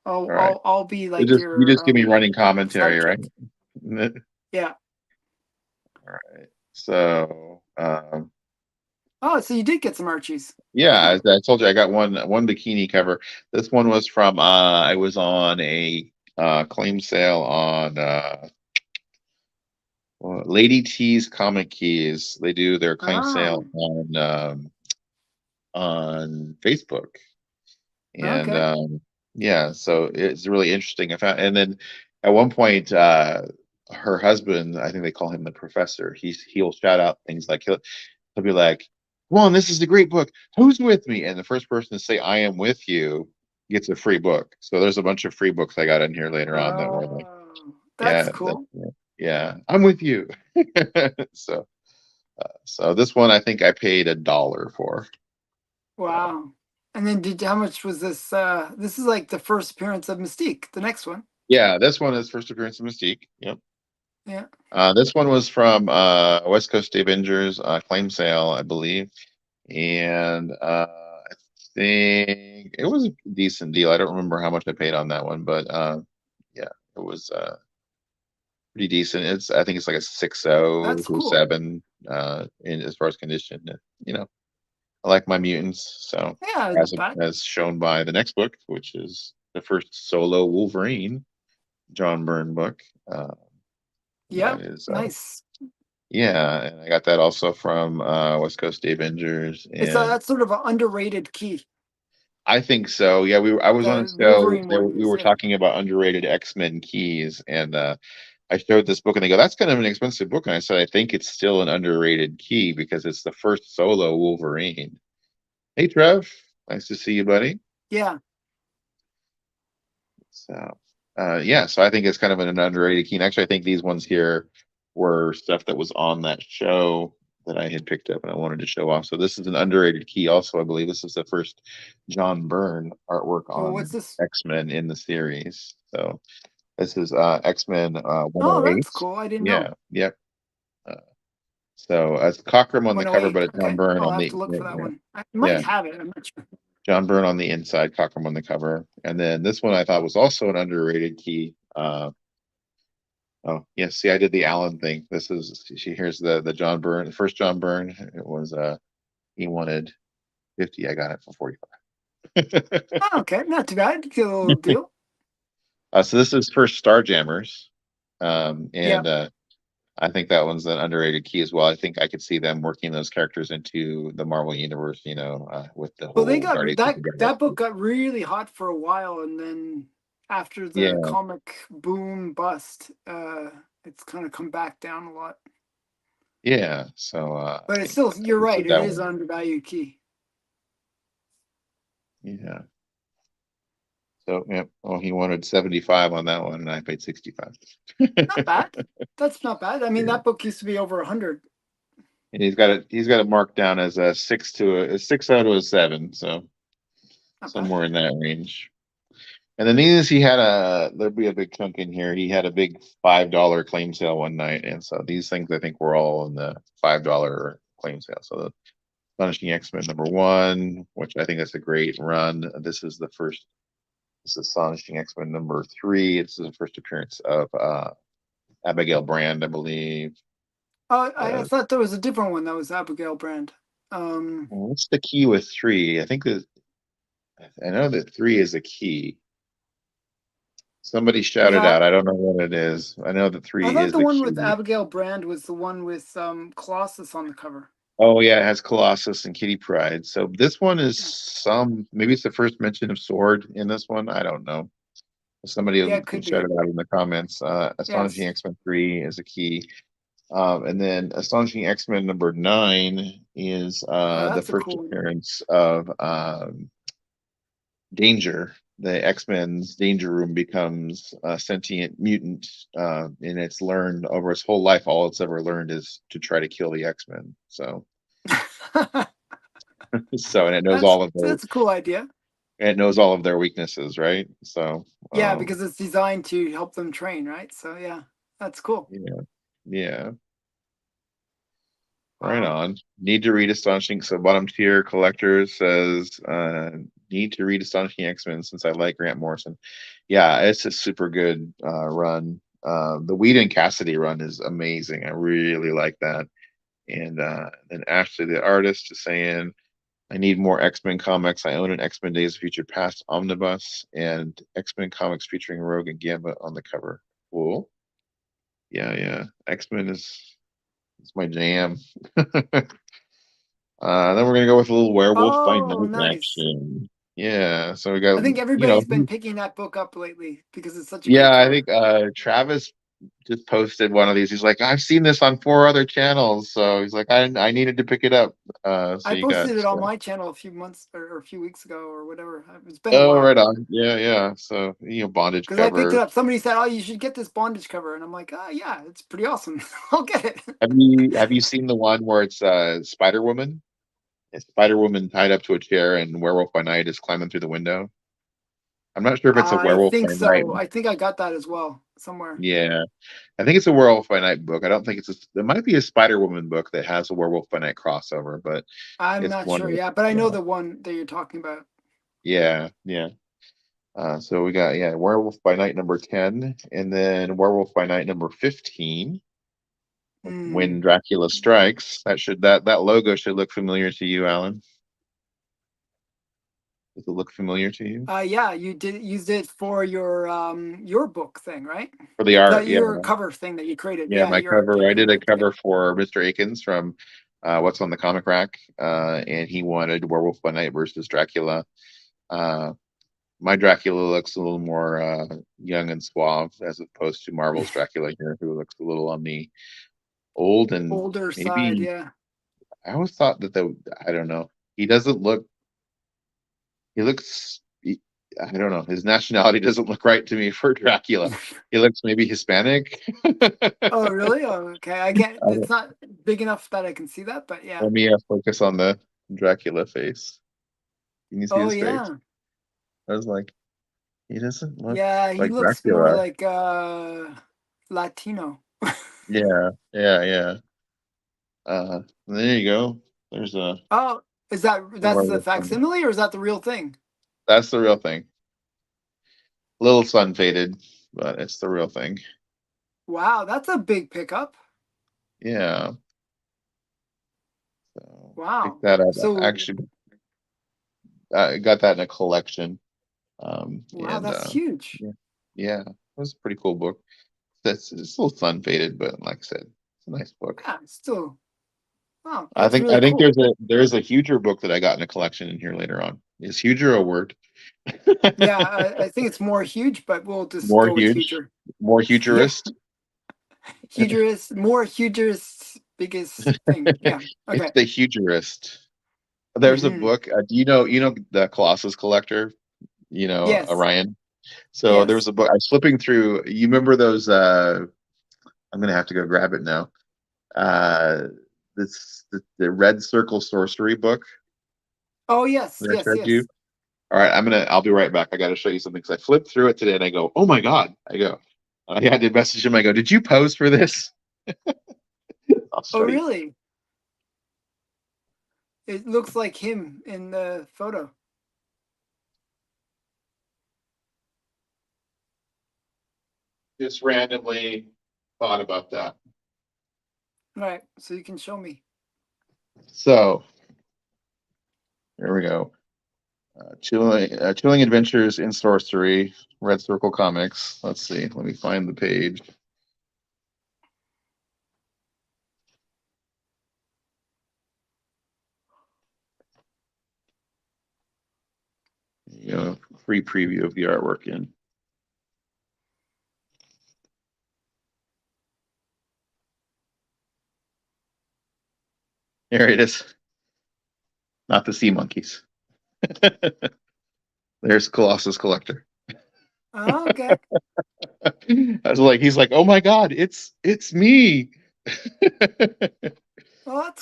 all right. I'll be You like just your give me running commentary, right? sidekick. Yeah. All right. So, Oh, so you did get some Archies. yeah, Cool. as I told you, I got one bikini cover. This one was from I was on a claim sale on Lady T's Comic Keys. They do their claim sale Oh, on Facebook, and okay. yeah, so it's really interesting. And then at one point, her husband, I think they call him the professor. He'll shout out things like he'll be like, "Come on, this is a great book. Who's with me?" And the first person to say "I am with you" gets a free book. So there's a bunch of free books I got in here later on that were like, That's yeah, cool. yeah, I'm with you. So so this one I think I paid $1 for. So, Wow. And then how much was this? This is like the first appearance of Mystique, the next one. yeah, this one is first appearance of Mystique. Yep. Yeah. This one was from West Coast Avengers claim sale, I believe, and I think it was a decent deal. I don't remember how much I paid on that one, but yeah, it was pretty decent. I think it's like a 6.0 That's to a cool. 7 in as far as condition. You know, I like my mutants, so Yeah, not bad. as shown by the next book, which is the first solo Wolverine John Byrne book. That Yep. is Nice. yeah, and I got that also from West Coast Avengers, It's and that's sort of an underrated key. I think so. Yeah, I was on a The show. Wolverine one We is, were yeah. talking about underrated X-Men keys, and I showed this book, and they go, "That's kind of an expensive book." And I said, "I think it's still an underrated key because it's the first solo Wolverine." Hey, Trev, nice to see you, buddy. Yeah. So, yeah, so I think it's kind of an underrated key. And actually, I think these ones here were stuff that was on that show that I had picked up and I wanted to show off. So this is an underrated key. Also, I believe this is the first John Byrne artwork Oh, what's on this? X-Men in the series. So this is X-Men Oh, 108. that's cool. I didn't know. Yeah, yep. Uh, so it's Cockrum on the cover, but 108. it's John Okay. Byrne I'll on have the to look yeah, for that yeah. one. I might Yeah. have it. I'm not sure. John Byrne on the inside, Cockrum on the cover. And then this one I thought was also an underrated key. Oh, yeah, see, I did the Allen thing. This is here's the John Byrne, the first John Byrne. It was he wanted 50, I got it for 45. Oh, okay. Not too bad. Get a little deal. So this is first Starjammers. Yeah. And I think that one's an underrated key as well. I think I could see them working those characters into the Marvel universe, with the Well, they whole got Guardians of the that book Galaxy. got really hot for a while, and then after the Yeah, comic boom bust, it's kind of come back down a lot. yeah. So But I it's think still, I you're think right. It that is one. an undervalued key. Yeah. So yeah. Oh, he wanted 75 on that one, and I paid 65. Not bad. That's not bad. I mean, Yeah. that book used to be over 100. And he's got it marked down as a 6 out of a 7, so Not bad. somewhere in that range. And then these he had there'd be a big chunk in here. He had a big $5 claim sale one night, and so these things I think were all in the $5 claim sale. So the Astonishing X-Men #1, which I think that's a great run. This is Astonishing X-Men #3. This is the first appearance of Abigail Brand, I believe. Oh, I thought there was a different one that was Abigail Brand. What's the key with 3? I think that. I know that 3 is a key. Somebody shouted Yeah, out. I don't know what it is. I know that I 3 thought is the the one with key. Abigail Brand was the one with Colossus on the cover. Oh yeah, it has Colossus and Kitty Pryde. So this one is Yeah, maybe it's the first mention of Sword in this one. I don't know. Somebody yeah, it will could shout be. it out in the comments. Astonishing Yes. X-Men 3 is a key. And then Astonishing X-Men number 9 is Oh, the that's a first cool one. appearance of Danger. The X-Men's Danger Room becomes a sentient mutant, and it's learned over its whole life. All it's ever learned is to try to kill the X-Men. So, and it knows all of That's a cool idea. their weaknesses, right? So, Yeah, because it's designed to help them train, right? So yeah, that's cool. yeah, yeah. Right Wow. on. Need to read Astonishing. So bottom tier collector says, need to read Astonishing X-Men since I like Grant Morrison. Yeah, it's a super good run. The Weed and Cassidy run is amazing. I really like that. And then Ashley, the artist, is saying, I need more X-Men comics. I own an X-Men Days of Future Past omnibus and X-Men comics featuring Rogue and Gambit on the cover. Cool. Yeah, yeah. X-Men is my jam. Then we're gonna go with a little Werewolf by Oh, Night nice. action. Yeah, so we I got, think everybody's been picking that book up lately because it's such a yeah, great I cover. think Travis just posted one of these. He's like, I've seen this on 4 other channels, so he's like, I needed to pick it up. So I you got, posted it on my channel a few months or a few weeks ago or whatever. It's been a oh, while right on, yeah, yeah. So bondage because I picked it cover. up. Somebody said, "Oh, you should get this bondage cover," and I'm like, "Oh yeah, it's pretty awesome. I'll get it." Have you seen the one where it's Spider Woman? It's Spider Woman tied up to a chair, and Werewolf by Night is climbing through the window. I'm not sure if it's a I Werewolf think by Night. so. I think I got that as well somewhere. Yeah, I think it's a Werewolf by Night book. I don't think it might be a Spider Woman book that has a Werewolf by Night crossover, but I'm it's not one sure. with, Yeah, but I know yeah, the one that you're talking about. yeah, yeah. So we got, yeah, Werewolf by Night number 10, and then Werewolf by Night number 15. When Hmm. Dracula Strikes. That logo should look familiar to you, Alan. Does it look familiar to you? Yeah, you did used it for your book thing, right? For the art, That yeah. your cover thing that you created. Yeah, Yeah, my your art cover. that I you did a put together. cover for Mr. Akins from What's on the Comic Rack, and he wanted Werewolf by Night versus Dracula. Uh, my Dracula looks a little more young and suave as opposed to Marvel's Dracula here, who looks a little on the old and Older side, maybe. yeah. I always thought that I don't know. He doesn't look. He looks. I don't know. His nationality doesn't look right to me for Dracula. He looks maybe Hispanic. Oh, really? Oh, okay. I can't. I It's don't- not big enough that I can see that, but yeah. Let me focus on the Dracula face. Can you see Oh, his face? yeah. I was like, he doesn't look Yeah, he like looks more Dracula. like Latino. Yeah, yeah, yeah. There you go. There's Oh, a that's the werewolf one. facsimile or is that the real thing? That's the real thing. A little sun faded, but it's the real thing. Wow, that's a big pickup. Yeah. So pick Wow. that up. So, Actually, I got that in a collection. wow, And that's huge. yeah, yeah, it was a pretty cool book. It's a little sun faded, but like I said, it's a nice book. Yeah, still. Wow, I that's think really I think cool. there's a huger book that I got in a collection in here later on. Is huger a word? Yeah, I think it's more huge, but we'll just More go with huge, huger. more Yeah, hugerist. hugerist, more hugerist, biggest thing. Yeah. It's Okay. the hugerist. There's a Hmm. book. Do you know the Colossus Collector? Yes. Orion. So there was Yes. a book. I was flipping through. You remember those? I'm gonna have to go grab it now. Uh, this the Red Circle Sorcery book Oh, yes. that I Yes. showed you. Yes. All right, I'll be right back. I got to show you something because I flipped through it today and I go, oh my god. I go, yeah, I did message him. I go, did you pose for this? I'll Oh, show you. really? It looks like him in the photo. Just randomly thought about that. All right. So you can show me. So there we go. Chilling Adventures in Sorcery, Red Circle Comics. Let's see. Let me find the page. Free preview of the artwork in. There it is. Not the sea monkeys. There's Colossus Collector. Oh, okay. I was like, he's like, oh my god, it's me. Well,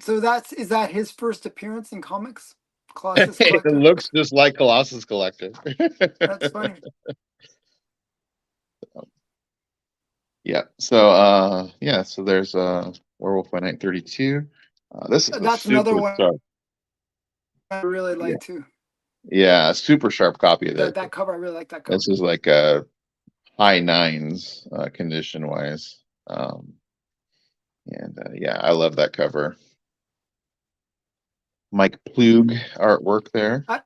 so is that his first appearance in comics? Colossus It Collector. looks just like Colossus Collector. That's funny. Yeah. So yeah, so there's Werewolf by Night 32. This is a That's another super one sharp. I really Yeah. like too. Yeah, super sharp copy of That it. that cover, I really like that cover. This is like a high nines condition wise. And yeah, I love that cover. Mike Plug artwork there. I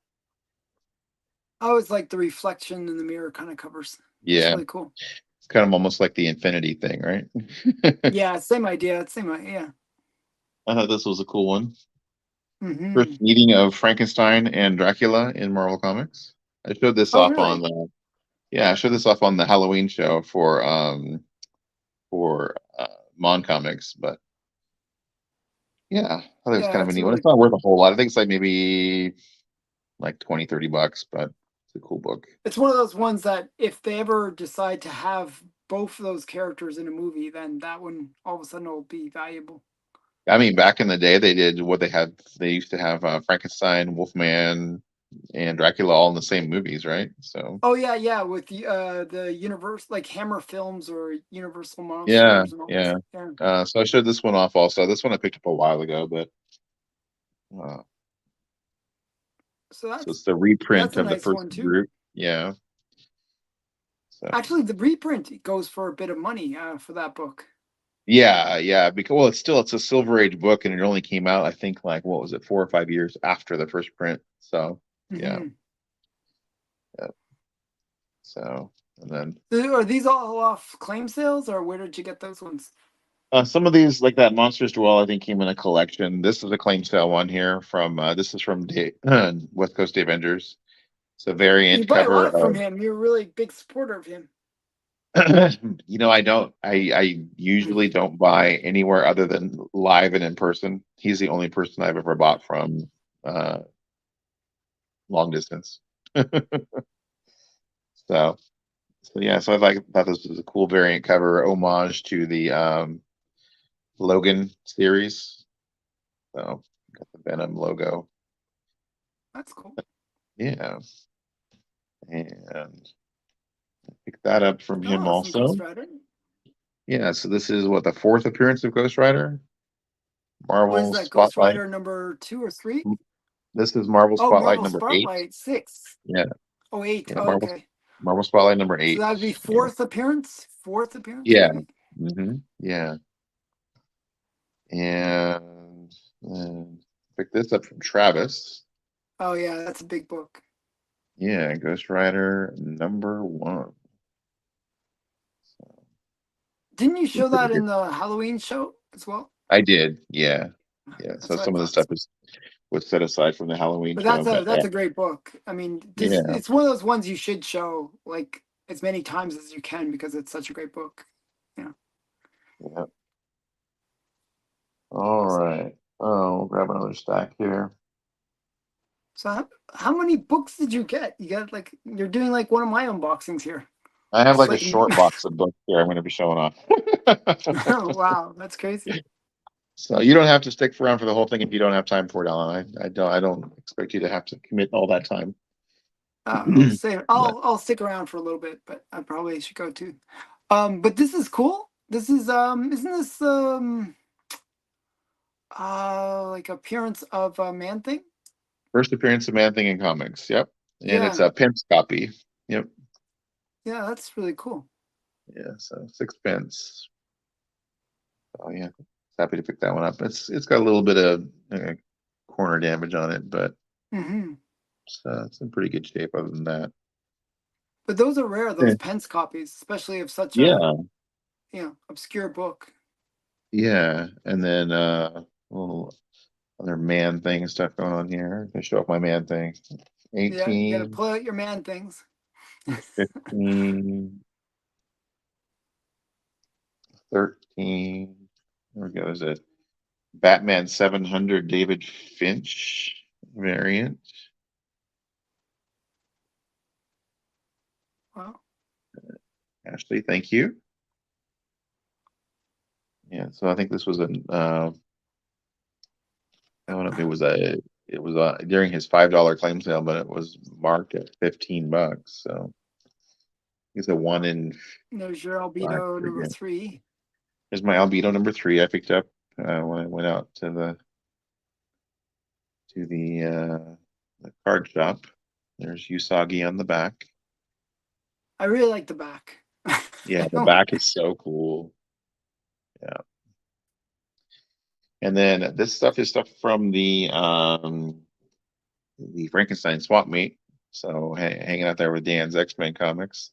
always like the reflection in the mirror kind of covers. That's Yeah, really cool. it's kind of almost like the infinity thing, right? Yeah, same idea. Same idea. I thought this was a cool one. Hmm. First meeting of Frankenstein and Dracula in Marvel Comics. I showed this Oh, off on really? the Yeah, I showed this off on the Halloween show for Mon Comics, but yeah, I thought it was kind Yeah, of a it's neat one. really It's not worth a whole lot. I think it's like maybe like 20-30 bucks, but it's a cool book. it's one of those ones that if they ever decide to have both of those characters in a movie, then that one all of a sudden will be valuable. I mean, back in the day, they did what they had. They used to have Frankenstein, Wolfman, and Dracula all in the same movies, right? So Oh yeah, yeah, with the universe like Hammer Films or Universal yeah, Monsters and all this. yeah. Yeah. So I showed this one off also. This one I picked up a while ago, but uh, So so it's the reprint that's a of the nice first one too. group. Yeah. So Actually, the reprint goes for a bit of money for that book. yeah, yeah. Because well, it's a Silver Age book, and it only came out, I think, like what was it, 4 or 5 years after the first print. So yeah, Hmm. yeah. So and then Are these all off claim sales, or where did you get those ones? some of these, like that Monsters Dwell, I think came in a collection. This is a claim sale one here from this is from West Coast Avengers. It's a You variant buy a cover lot from of. him. You're a really big supporter of him. I don't. I usually don't buy anywhere other than live and in person. He's the only person I've ever bought from uh, long distance. So, so yeah. So thought this was a cool variant cover homage to the Logan series. So got the Venom logo. That's cool. Yeah, and pick that up from him Oh, some Ghost also. Rider. Yeah. So this is what, the fourth appearance of Ghost Rider. What is Marvel that? Ghost Spotlight. Rider number 2 or 3? This is Marvel Oh, Spotlight Marvel number 8. Spotlight 6. Yeah. Oh, 8. Yeah, Oh, okay. Marvel Spotlight number So 8. that would be Yeah. fourth appearance. Fourth appearance, Yeah. maybe. Yeah. And then pick this up from Travis. Oh yeah, that's a big book. Yeah, Ghost Rider number 1. So, Didn't you it's show pretty that good. in the Halloween show as well? I did. Yeah. Yeah. So That's what I some of the thought. stuff was set aside from the Halloween But show, but that's a great book. I mean, this yeah. it's one of those ones you should show like as many times as you can because it's such a great book. Yeah. Yeah. All right. Oh, we'll grab another stack here. So how many books did you get? You got like you're doing like one of my unboxings here. I have Just like a like short box of books here I'm going to be showing off. wow, that's crazy. So you don't have to stick around for the whole thing if you don't have time for it, Alan. I don't expect you to have to commit all that time. I'll say But I'll stick around for a little bit, but I probably should go too. But this is cool. This is isn't this like appearance of a Man Thing? first appearance of Man Thing in comics. Yep. And it's Yeah, a pence copy. Yep. yeah, that's really cool. Yeah. So 6 pence. Oh yeah. Happy to pick that one up. It's got a little bit of corner damage on it, but Hmm. It's in pretty good shape other than that. But those are rare, Yeah. those Pence copies, especially of such a, Yeah. obscure book. Yeah. And then little other man thing stuff going on here. I show off my man thing. Yeah, you got to 18, pull out your man things. 15, 13. There we go. There's a Batman 700 David Finch variant. Wow. Ashley, thank you. Yeah, so I think this was I don't know if it was during his $5 claim sale, but it was marked at $15. So it's a one in There's your five. albedo number 3. Here's my albedo number 3 I picked up when I went out to the card shop. There's Usagi on the back. I really like the back. Yeah, I the don't. back is so cool. Yeah. And then this stuff is stuff from the Frankenstein swap meet. So hanging out there with Dan's X-Men comics.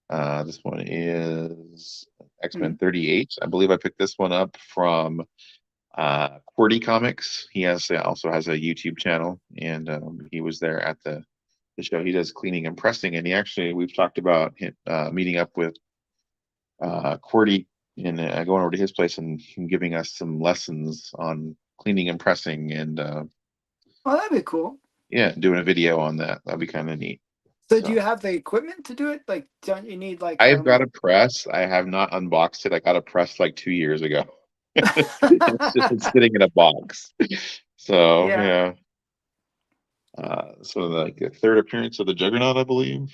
This one is X-Men Mhm. 38. I believe I picked this one up from QWERTY Comics. He also has a YouTube channel, and he was there at the show. He does cleaning and pressing, and we've talked about him, meeting up with QWERTY and going over to his place and him giving us some lessons on cleaning and pressing, and Oh, that'd be cool. yeah, doing a video on that. That'd be kind of neat. So do So you have the equipment to do it? Like, don't you need like I've got a press. I have not unboxed it. I got a press like 2 years ago. It's just been sitting in a box. So Yeah, yeah. So like the third appearance of the Juggernaut, I believe.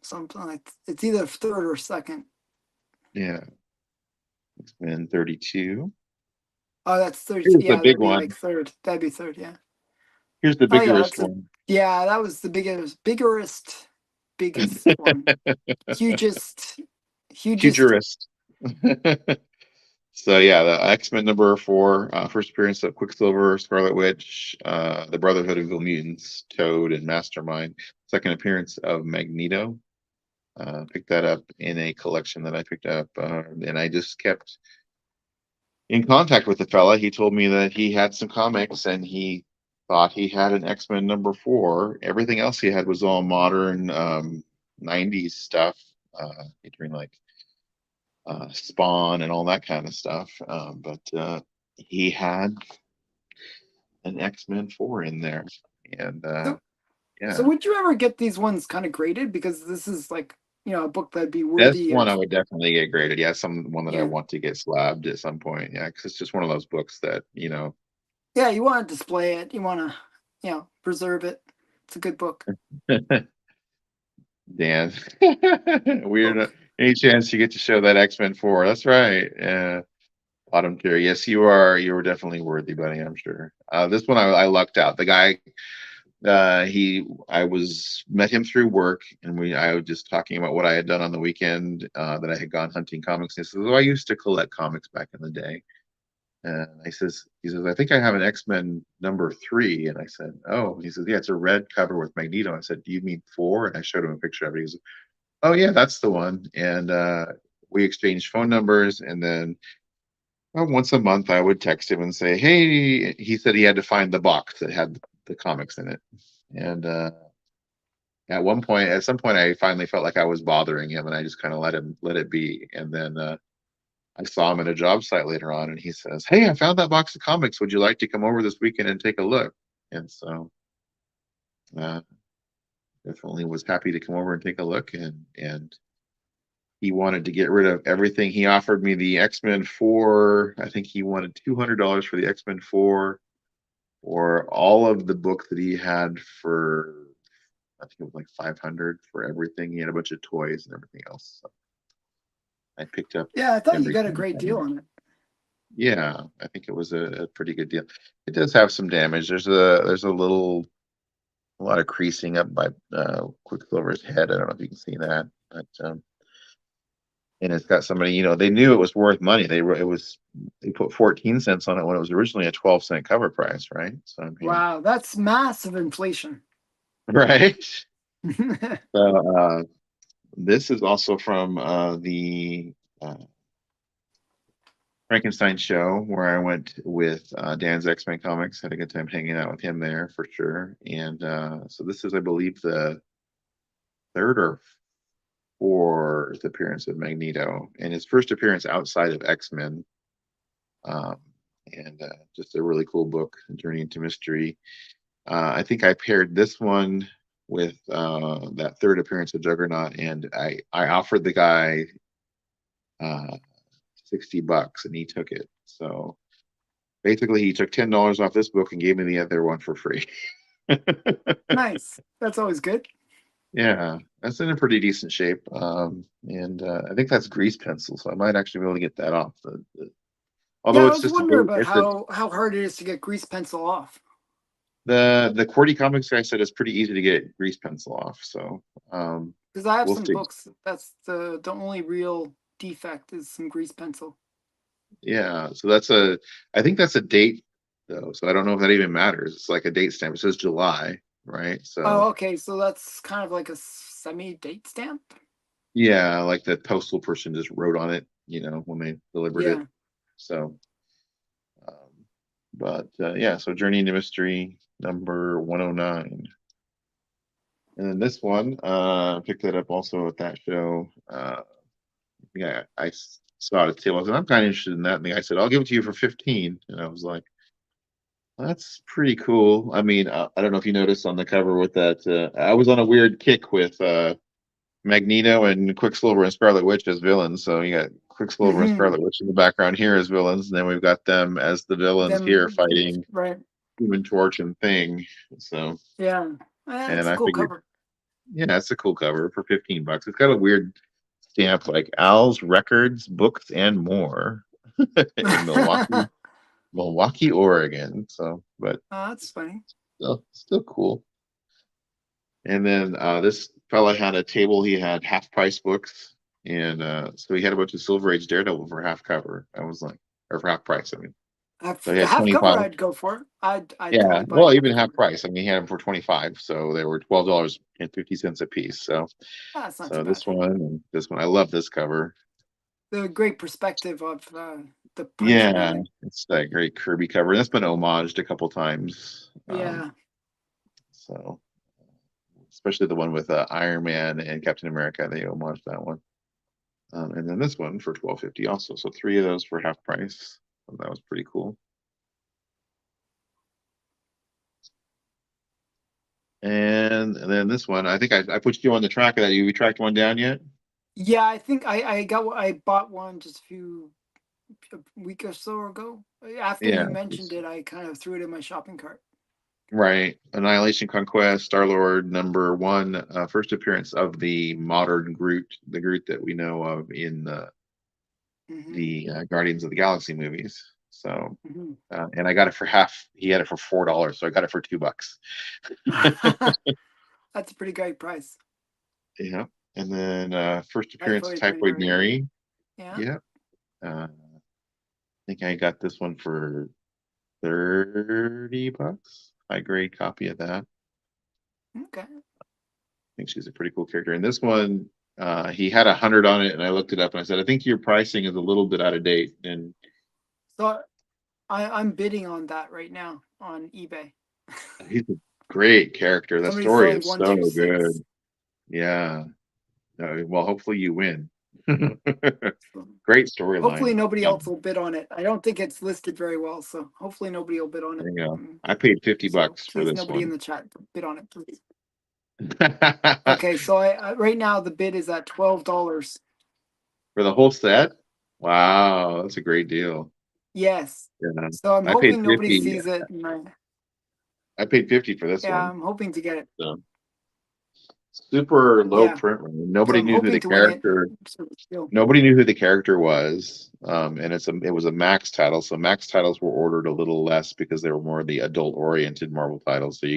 something like it's either third or second. Yeah, it's been 32. Oh, that's third. Here's the Yeah, big that'd be one. like third. That'd be third. Yeah. Here's the Oh yeah, biggest one. yeah, that was the biggest one, hugest, hugest. Futurist. So yeah, the X-Men number 4, first appearance of Quicksilver, Scarlet Witch, the Brotherhood of Evil Mutants, Toad, and Mastermind. Second appearance of Magneto. Picked that up in a collection that I picked up, and I just kept in contact with the fella. He told me that he had some comics and he thought he had an X-Men number 4. Everything else he had was all modern 90s stuff, featuring like Spawn and all that kind of stuff. But he had an X-Men 4 in there. And So, so yeah, would you ever get these ones kind of graded? Because this is like, a book that'd be this worthy one of. I would definitely get graded. Yeah, one that I Yeah, want to get slabbed at some point. Yeah, because it's just one of those books that, yeah. You want to display it. You want to, preserve it. It's a good book. Dan, weird. Any chance you get to show that X-Men 4? That's right. Autumn tier. Yes, you are. You were definitely worthy, buddy. I'm sure. This one I lucked out. The guy, I met him through work, and I was just talking about what I had done on the weekend, that I had gone hunting comics. And he says, "Oh, I used to collect comics back in the day." And he says, "I think I have an X-Men number 3." And I said, "Oh." He says, "Yeah, it's a red cover with Magneto." I said, "Do you mean 4?" And I showed him a picture of it. He goes, "Oh yeah, that's the one." And we exchanged phone numbers, and then once a month I would text him and say, "Hey," he said he had to find the box that had the comics in it. And at some point, I finally felt like I was bothering him, and I just kind of let it be. And then I saw him at a job site later on, and he says, "Hey, I found that box of comics. Would you like to come over this weekend and take a look?" And so uh, definitely was happy to come over and take a look, and he wanted to get rid of everything. He offered me the X-Men 4. I think he wanted $200 for the X-Men 4, or all of the books that he had for, I think it was like 500 for everything. He had a bunch of toys and everything else. So I picked up Yeah, I thought you got a everything great from deal him. on it. Yeah, I think it was a pretty good deal. It does have some damage. A lot of creasing up by Quicksilver's head. I don't know if you can see that, but and it's got somebody, they knew it was worth money. They put 14 cents on it when it was originally a 12-cent cover price, right? So I mean, Wow, that's massive inflation. right. So this is also from the Frankenstein show where I went with Dan's X-Men comics. Had a good time hanging out with him there for sure. And so this is, I believe, the third or fourth appearance of Magneto, and his first appearance outside of X-Men. Um, and just a really cool book, Journey into Mystery. I think I paired this one with that third appearance of Juggernaut, and I offered the guy uh, $60, and he took it. So basically, he took $10 off this book and gave me the other one for free. Nice. That's always good. Yeah, that's in a pretty decent shape. And I think that's grease pencil, so I might actually be able to get that off. Although Yeah, I it's was just a wondering little, about how hard it is to get grease pencil off. the QWERTY comics guy said it's pretty easy to get grease pencil off. So Because I have we'll some see. books. That's the only real defect is some grease pencil. Yeah, so I think that's a date though. So I don't know if that even matters. It's like a date stamp. It says July, right? Oh, So okay. So that's kind of like a semi-date stamp. yeah, like the postal person just wrote on it, when they delivered it. Yeah. So, um, but yeah, so Journey into Mystery number 109. And then this one, picked that up also at that show. Yeah, saw it at the table. I said, I'm kind of interested in that. And the guy said, I'll give it to you for 15. And I was like, that's pretty cool. I mean, I don't know if you noticed on the cover with that. I was on a weird kick with Magneto and Quicksilver and Scarlet Witch as villains. So you got Quicksilver and Hmm. Scarlet Witch in the background here as villains, and then we've got them as the villains here Them, fighting right? Human Torch and Thing. So, Yeah. and That's a I cool figured, cover. yeah, it's a cool cover for $15. It's got a weird stamp like Al's Records, Books, and More in Oh, Milwaukee, Oregon. So, but that's funny. still cool. And then this fella had a table. He had half price books, and so he had a bunch of Silver Age Daredevil for half cover. I was like, or for half price. I mean, so he The had half 25. cover, I'd go for. I'd Yeah, totally buy a well, half even half cover. price. I mean, he had them for 25, so they were $12.50 a piece. So, That's not too so bad. this one and this one, I love this cover. The great perspective of the prints and Yeah, everything. it's that great Kirby cover. That's been homaged a couple times. Yeah. So especially the one with Iron Man and Captain America, they homaged that one. And then this one for 12.50 also. So three of those for half price. So that was pretty cool. And then this one, I think I put you on the track of that. You tracked one down yet? Yeah, I think I bought one just a week or so ago. After Yeah, you mentioned it, I kind of threw it in my shopping cart. right. Annihilation Conquest, Star-Lord #1, first appearance of the modern Groot, the Groot that we know of in Hmm. the Guardians of the Galaxy movies. So, Hmm. and I got it for half. He had it for $4, so I got it for $2. That's a pretty great price. Yeah. And then first appearance of Typhoid Typhoid Mary. Mary. Yeah. Yeah. I think I got this one for $30. High grade copy of that. Okay. I think she's a pretty cool character. And this one, he had 100 on it, and I looked it up and I said, I think your pricing is a little bit out of date. And So I'm bidding on that right now on eBay. he's a great character. The Somebody's story selling is so 126. good. Yeah. Well, hopefully you win. So Great hopefully storyline. nobody else will bid on it. I don't think it's listed very well, so hopefully nobody will bid on it. There you go. I paid 50 So bucks for please, this nobody in one. the chat bid on it, please. Okay, so I right now the bid is at $12. For the whole set? Wow, that's a great deal. Yes. Yeah. So I'm I paid hoping nobody 50. sees it. I paid 50 for this Yeah, one. I'm hoping to get it. So super low Yeah. print run. So Nobody I'm knew who hoping the to win it. character So still. nobody knew who the character was. And it was a Max title. So Max titles were ordered a little less because they were more the adult oriented Marvel titles. So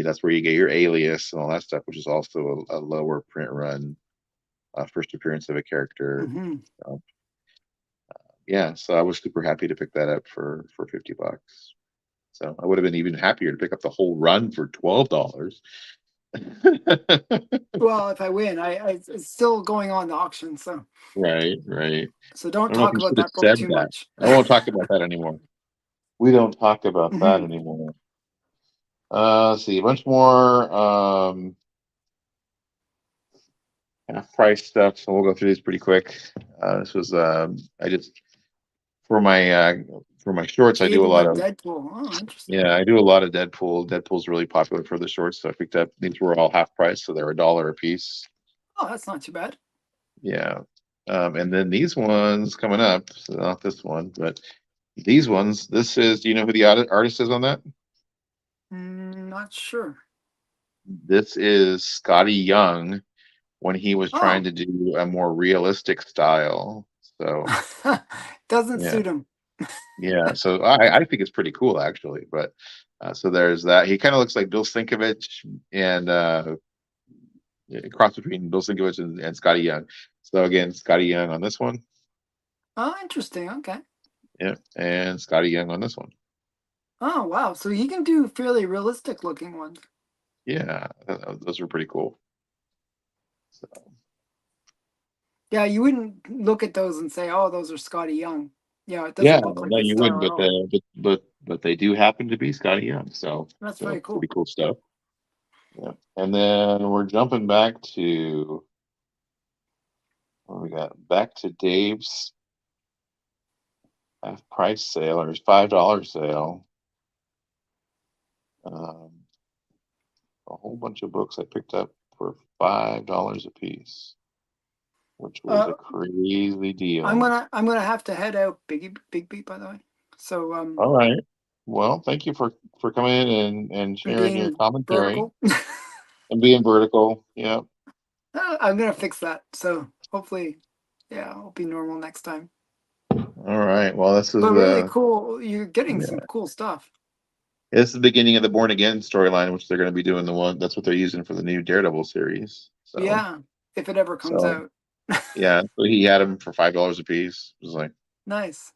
that's where you get your Alias and all that stuff, which is also a lower print run first appearance of a character. Hmm. So, yeah, so I was super happy to pick that up for $50. So I would have been even happier to pick up the whole run for $12. Well, if I win, it's still going on the auction, so Right, right. I don't don't know if talk you about should have that book said too that. much. I won't talk about that anymore. We don't talk about that Hmm. anymore. Let's see, a bunch more half price stuff. So we'll go through these pretty quick. This was I just for my shorts. I do a Cable lot and of Deadpool. Oh, interesting. Yeah, I do a lot of Deadpool. Deadpool's really popular for the shorts, so I picked up these were all half price, so they're $1 a piece. Oh, that's not too bad. Yeah. And then these ones coming up, so not this one, but these ones. This is, do you know who the artist is on that? Not sure. This is Scotty Young when he was trying Oh, to do a more realistic style. So doesn't yeah, suit him. yeah. So I think it's pretty cool actually. But so there's that. He kind of looks like Bill Sienkiewicz and cross between Bill Sienkiewicz and Scotty Young. So again, Scotty Young on this one. Oh, interesting. Okay. Yeah, and Scotty Young on this one. Oh, wow. So he can do fairly realistic looking ones. Yeah, those are pretty cool. So, Yeah, you wouldn't look at those and say, "Oh, those are Scotty Young." Yeah, it yeah, doesn't look like no, his you wouldn't, style at but all. but they do happen to be Scotty Young. That's So very cool. pretty cool stuff. Yeah, and then we're jumping back to what we got. Back to Dave's half price sale or his $5 sale. Um, a whole bunch of books I picked up for $5 a piece, which was a Uh, crazy deal. I'm gonna have to head out, Bigby, by the way. So All right. Well, thank you for coming in and and sharing your being commentary vertical. and being vertical. Yeah. I'm gonna fix that. So hopefully, yeah, I'll be normal next time. All right. Well, this is But really cool. You're getting yeah, some cool stuff. this is the beginning of the Born Again storyline, which they're going to be doing the one. That's what they're using for the new Daredevil series. Yeah, if it ever comes So out. yeah. So he had them for $5 a piece. It was like, Nice.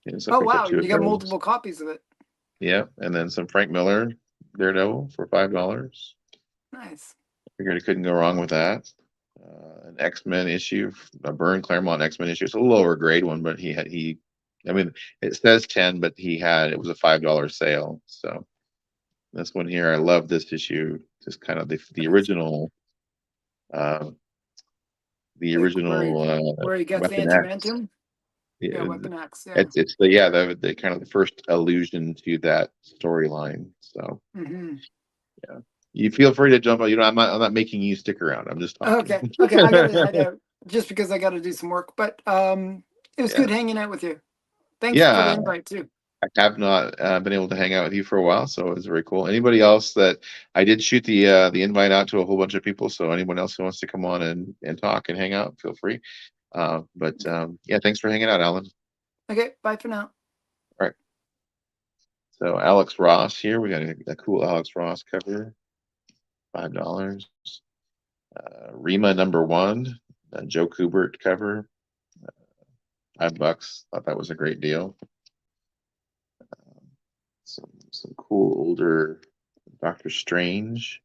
yeah, so I Oh picked up wow, two of you got those. multiple copies of it. Yeah, and then some Frank Miller Daredevil for $5. Nice. Figured I couldn't go wrong with that. An X-Men issue, a Byrne Claremont X-Men issue. It's a lower grade one, but I mean, it says 10, but it was a $5 sale. So this one here, I love this issue. Just kind of Nice. uh, the Like original where he gets Weapon X. Antimantium. Yeah, Yeah, Weapon X. Yeah. it's the kind of the first allusion to that storyline. So Hmm. yeah, you feel free to jump on. I'm not making you stick around. I'm just talking. Okay. Okay. I gotta head out just because I gotta do some work. But it was Yeah, good hanging out with you. Thanks for the yeah. invite too. I have not been able to hang out with you for a while, so it was very cool. Anybody else that I did shoot the invite out to a whole bunch of people, so anyone else who wants to come on and talk and hang out, feel free. But Okay. yeah, thanks for hanging out, Alan. Okay. Bye for now. All right, so Alex Ross here. We got a cool Alex Ross cover, $5. Rima #1, Joe Kubert cover, $5. Thought that was a great deal. Some cool older Doctor Strange.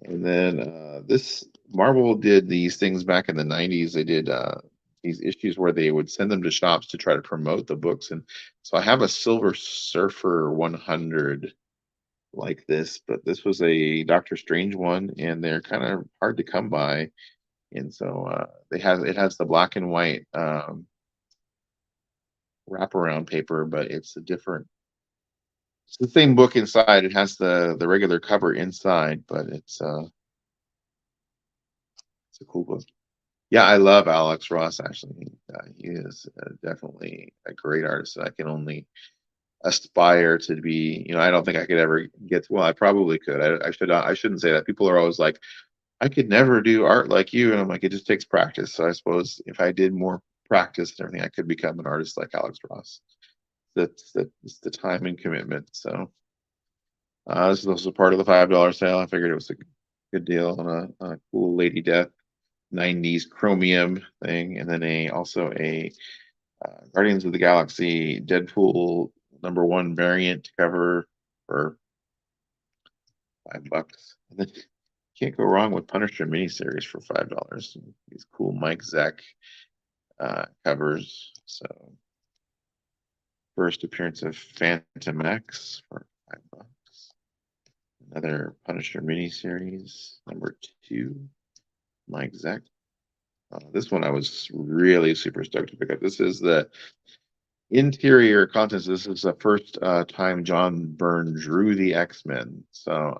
And then this Marvel did these things back in the 90s. They did these issues where they would send them to shops to try to promote the books. And so I have a Silver Surfer 100 like this, but this was a Doctor Strange one, and they're kind of hard to come by. And so it has the black and white wraparound paper, but it's the same book inside. It has the regular cover inside, but it's a cool book. Yeah, I love Alex Ross. Actually, he is definitely a great artist. I can only aspire to be. I don't think I could ever get. Well, I probably could. I shouldn't say that. People are always like, I could never do art like you, and I'm like, it just takes practice. So I suppose if I did more practice and everything, I could become an artist like Alex Ross. That's the time and commitment. So this is also part of the $5 sale. I figured it was a good deal on a cool Lady Death. 90s chromium thing, and then also a Guardians of the Galaxy Deadpool #1 variant cover for $5. And then can't go wrong with Punisher miniseries for $5. These cool Mike Zeck covers. So first appearance of Phantom X for $5. Another Punisher miniseries #2, Mike Zeck. This one I was really super stoked to pick up. This is the interior contents. This is the first time John Byrne drew the X-Men. So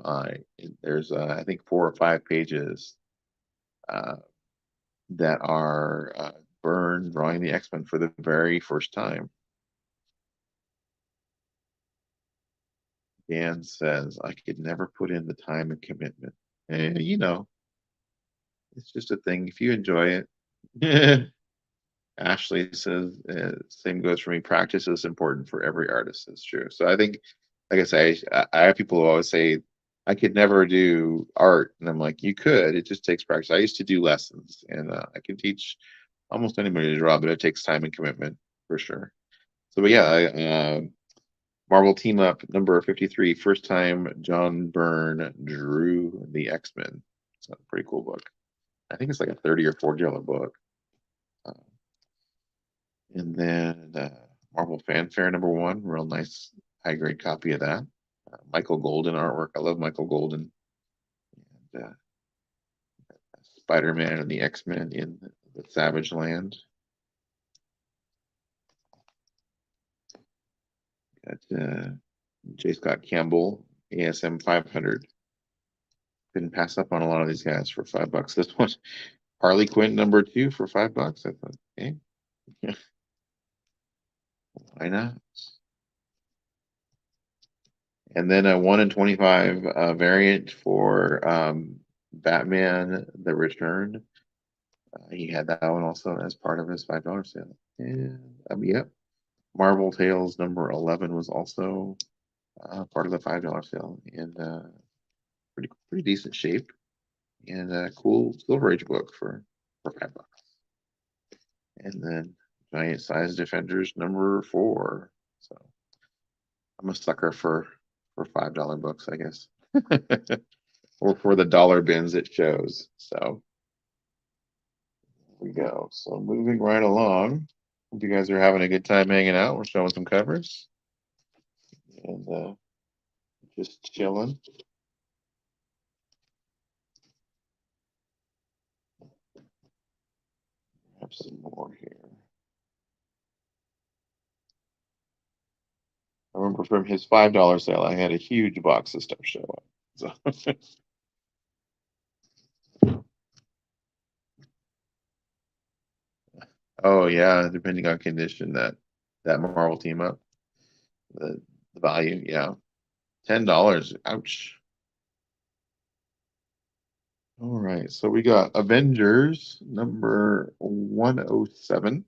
there's I think 4 or 5 pages that are Byrne drawing the X-Men for the very first time. Dan says, I could never put in the time and commitment. And it's just a thing. If you enjoy it. Ashley says, same goes for me. Practice is important for every artist. It's true. So I think, like I say, I have people who always say, I could never do art. And I'm like, you could. It just takes practice. I used to do lessons, and I can teach almost anybody to draw, but it takes time and commitment for sure. So, but yeah, Marvel Team Up #53, first time John Byrne drew the X-Men. It's a pretty cool book. I think it's like a 30 or $40 book. And then Marvel Fanfare #1, real nice high grade copy of that. Michael Golden artwork. I love Michael Golden. And Spider-Man and the X-Men in the Savage Land. Got J. Scott Campbell, ASM 500. Couldn't pass up on a lot of these guys for $5. This one, Harley Quinn #2 for $5. I thought, okay, yeah, why not? And then a 1 in 25 variant for Batman: The Return. He had that one also as part of his $5 sale. And yep, Marvel Tales #11 was also part of the $5 sale, and pretty decent shape, and a cool Silver Age book for $5. And then Giant Size Defenders #4. So I'm a sucker for $5 books, I guess, or for the dollar bins it shows. So here we go. So moving right along. Hope you guys are having a good time hanging out. We're showing some covers and just chilling. Have some more here. I remember from his $5 sale, I had a huge box of stuff show up. So oh yeah, depending on condition, that Marvel Team Up, the value, yeah, $10. Ouch. All right, so we got Avengers #107.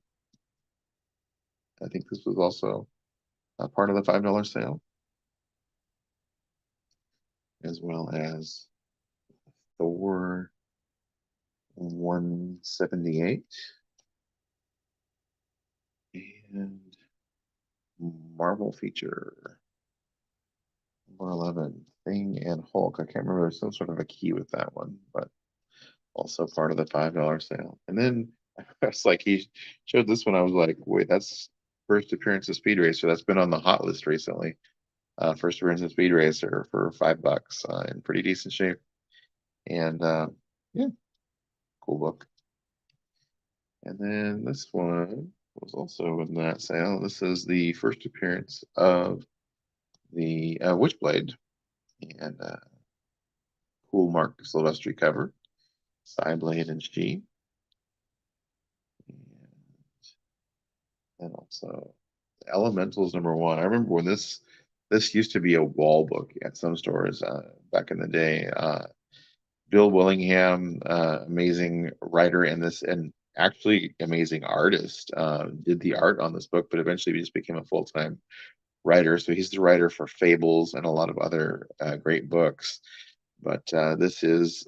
I think this was also a part of the $5 sale, as well as Thor 178 and Marvel feature #11, Thing and Hulk. I can't remember. There's some sort of a key with that one, but also part of the $5 sale. And then I was like, he showed this one. I was like, wait, that's first appearance of Speed Racer. That's been on the hot list recently. First appearance of Speed Racer for $5 in pretty decent shape. And yeah, cool book. And then this one was also in that sale. This is the first appearance of the Witchblade, and cool Mark Silvestri cover, Psyblade and She, and also Elementals #1. I remember when this used to be a wall book at some stores back in the day. Bill Willingham, amazing writer, and actually amazing artist, did the art on this book, but eventually he just became a full-time writer. So he's the writer for Fables and a lot of other great books. But this is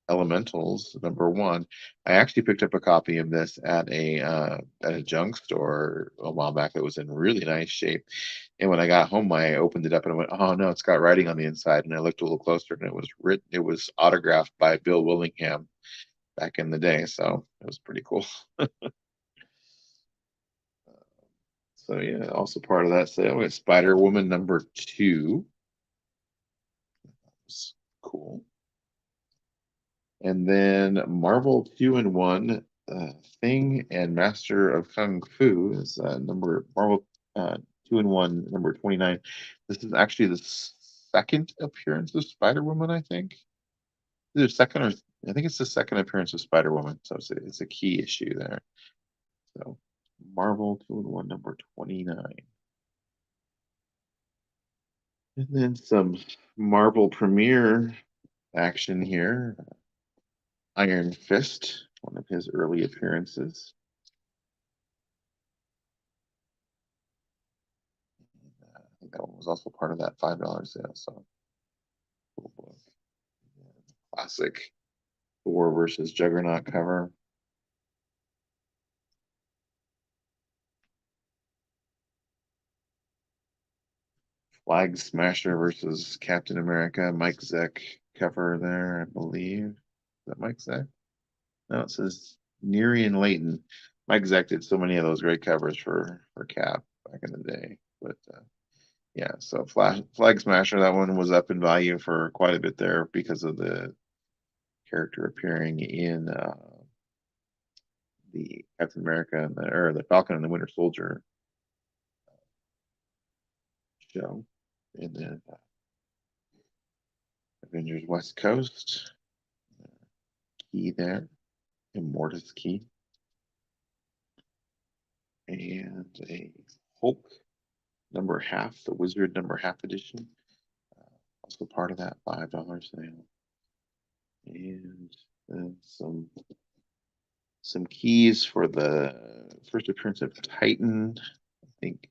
Elementals #1. I actually picked up a copy of this at a junk store a while back that was in really nice shape. And when I got home, I opened it up and I went, "Oh no, it's got writing on the inside." And I looked a little closer, and it was autographed by Bill Willingham back in the day. So it was pretty cool. So yeah, also part of that sale, we got Spider Woman #2. It's cool. And then Marvel 2-in-1, Thing and Master of Kung Fu is Marvel 2-in-1 #29. This is actually the second appearance of Spider-Woman, I think. Either second or I think it's the second appearance of Spider-Woman, so it's a key issue there. So Marvel 2-in-1 #29. And then some Marvel Premiere action here. Iron Fist, one of his early appearances. I think that one was also part of that $5 sale. So cool book. Classic Thor versus Juggernaut cover. Flag Smasher versus Captain America. Mike Zeck cover there, I believe. Is that Mike Zeck? No, it says Neary and Layton. Mike Zeck did so many of those great covers for Cap back in the day. But yeah, so Flag Smasher, that one was up in value for quite a bit there because of the character appearing in the Captain America or the Falcon and the Winter Soldier show. And then Avengers West Coast, key there, Immortus key. And a Hulk #1/2, the Wizard #1/2 edition. Also part of that $5 sale. And then some keys for the first appearance of Titan. I think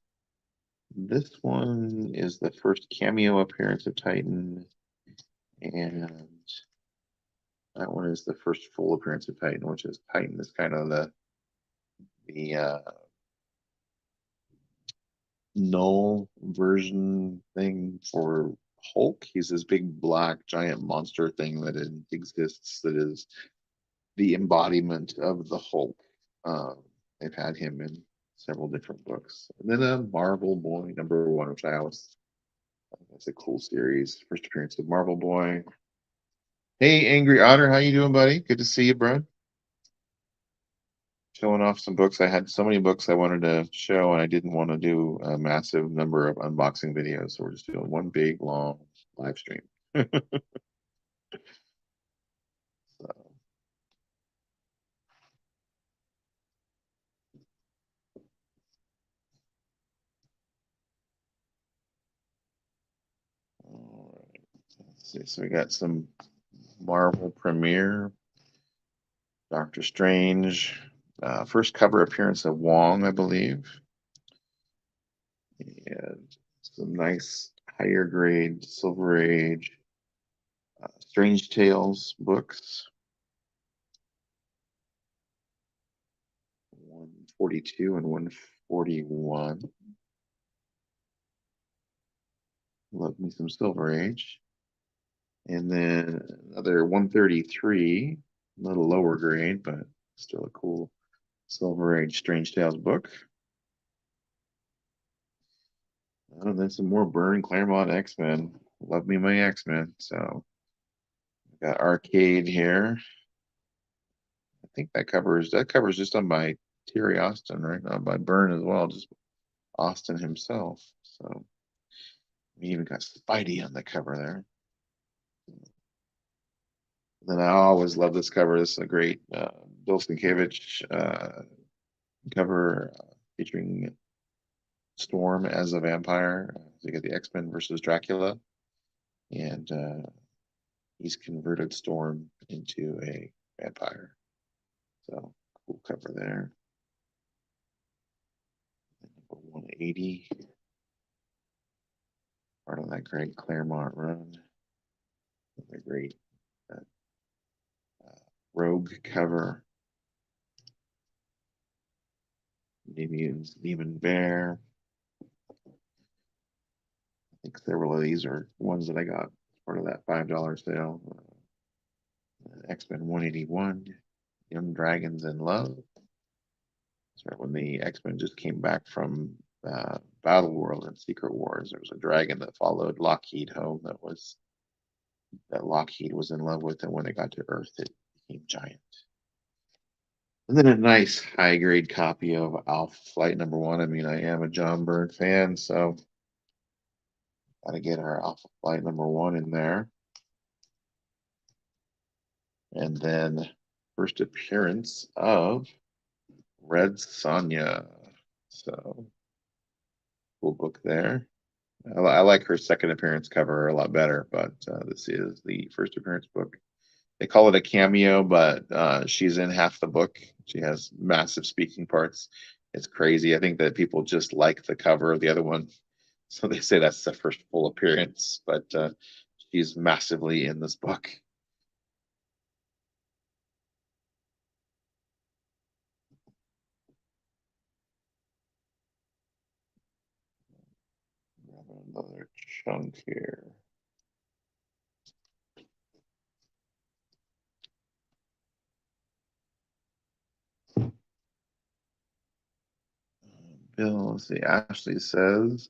this one is the first cameo appearance of Titan, and that one is the first full appearance of Titan, which is Titan is kind of the null version thing for Hulk. He's this big black giant monster thing that exists that is the embodiment of the Hulk. They've had him in several different books. And then a Marvel Boy #1, which I always that's a cool series. First appearance of Marvel Boy. Hey, Angry Otter, how you doing, buddy? Good to see you, bro. Showing off some books. I had so many books I wanted to show, and I didn't want to do a massive number of unboxing videos, so we're just doing one big long live stream. So, all right. Let's see. So we got some Marvel Premiere, Doctor Strange, first cover appearance of Wong, I believe, and some nice higher grade Silver Age, Strange Tales books. 142 and 141. Love me some Silver Age. And then another 133, a little lower grade, but still a cool Silver Age Strange Tales book. And then some more Byrne Claremont X-Men. Love me my X-Men. So got Arcade here. I think that covers just done by Terry Austin, right? Not by Byrne as well, just Austin himself. So we even got Spidey on the cover there. Then I always love this cover. This is a great Bill Sienkiewicz cover featuring Storm as a vampire. So you get the X-Men versus Dracula, and he's converted Storm into a vampire. So cool cover there. Number 180, part of that great Claremont run. A great Rogue cover. New Mutants, Demon Bear. I think several of these are ones that I got part of that $5 sale. X-Men 181, Young Dragons in Love. That's right when the X-Men just came back from Battle World and Secret Wars. There was a dragon that followed Lockheed home that Lockheed was in love with, and when it got to Earth, it became giant. And then a nice high grade copy of Alpha Flight #1. I mean, I am a John Byrne fan, so gotta get our Alpha Flight #1 in there. And then first appearance of Red Sonja. So cool book there. I like her second appearance cover a lot better, but this is the first appearance book. They call it a cameo, but she's in half the book. She has massive speaking parts. It's crazy. I think that people just like the cover of the other one, so they say that's the first full appearance. But she's massively in this book. Grab another chunk here. Bill, let's see. Ashley says,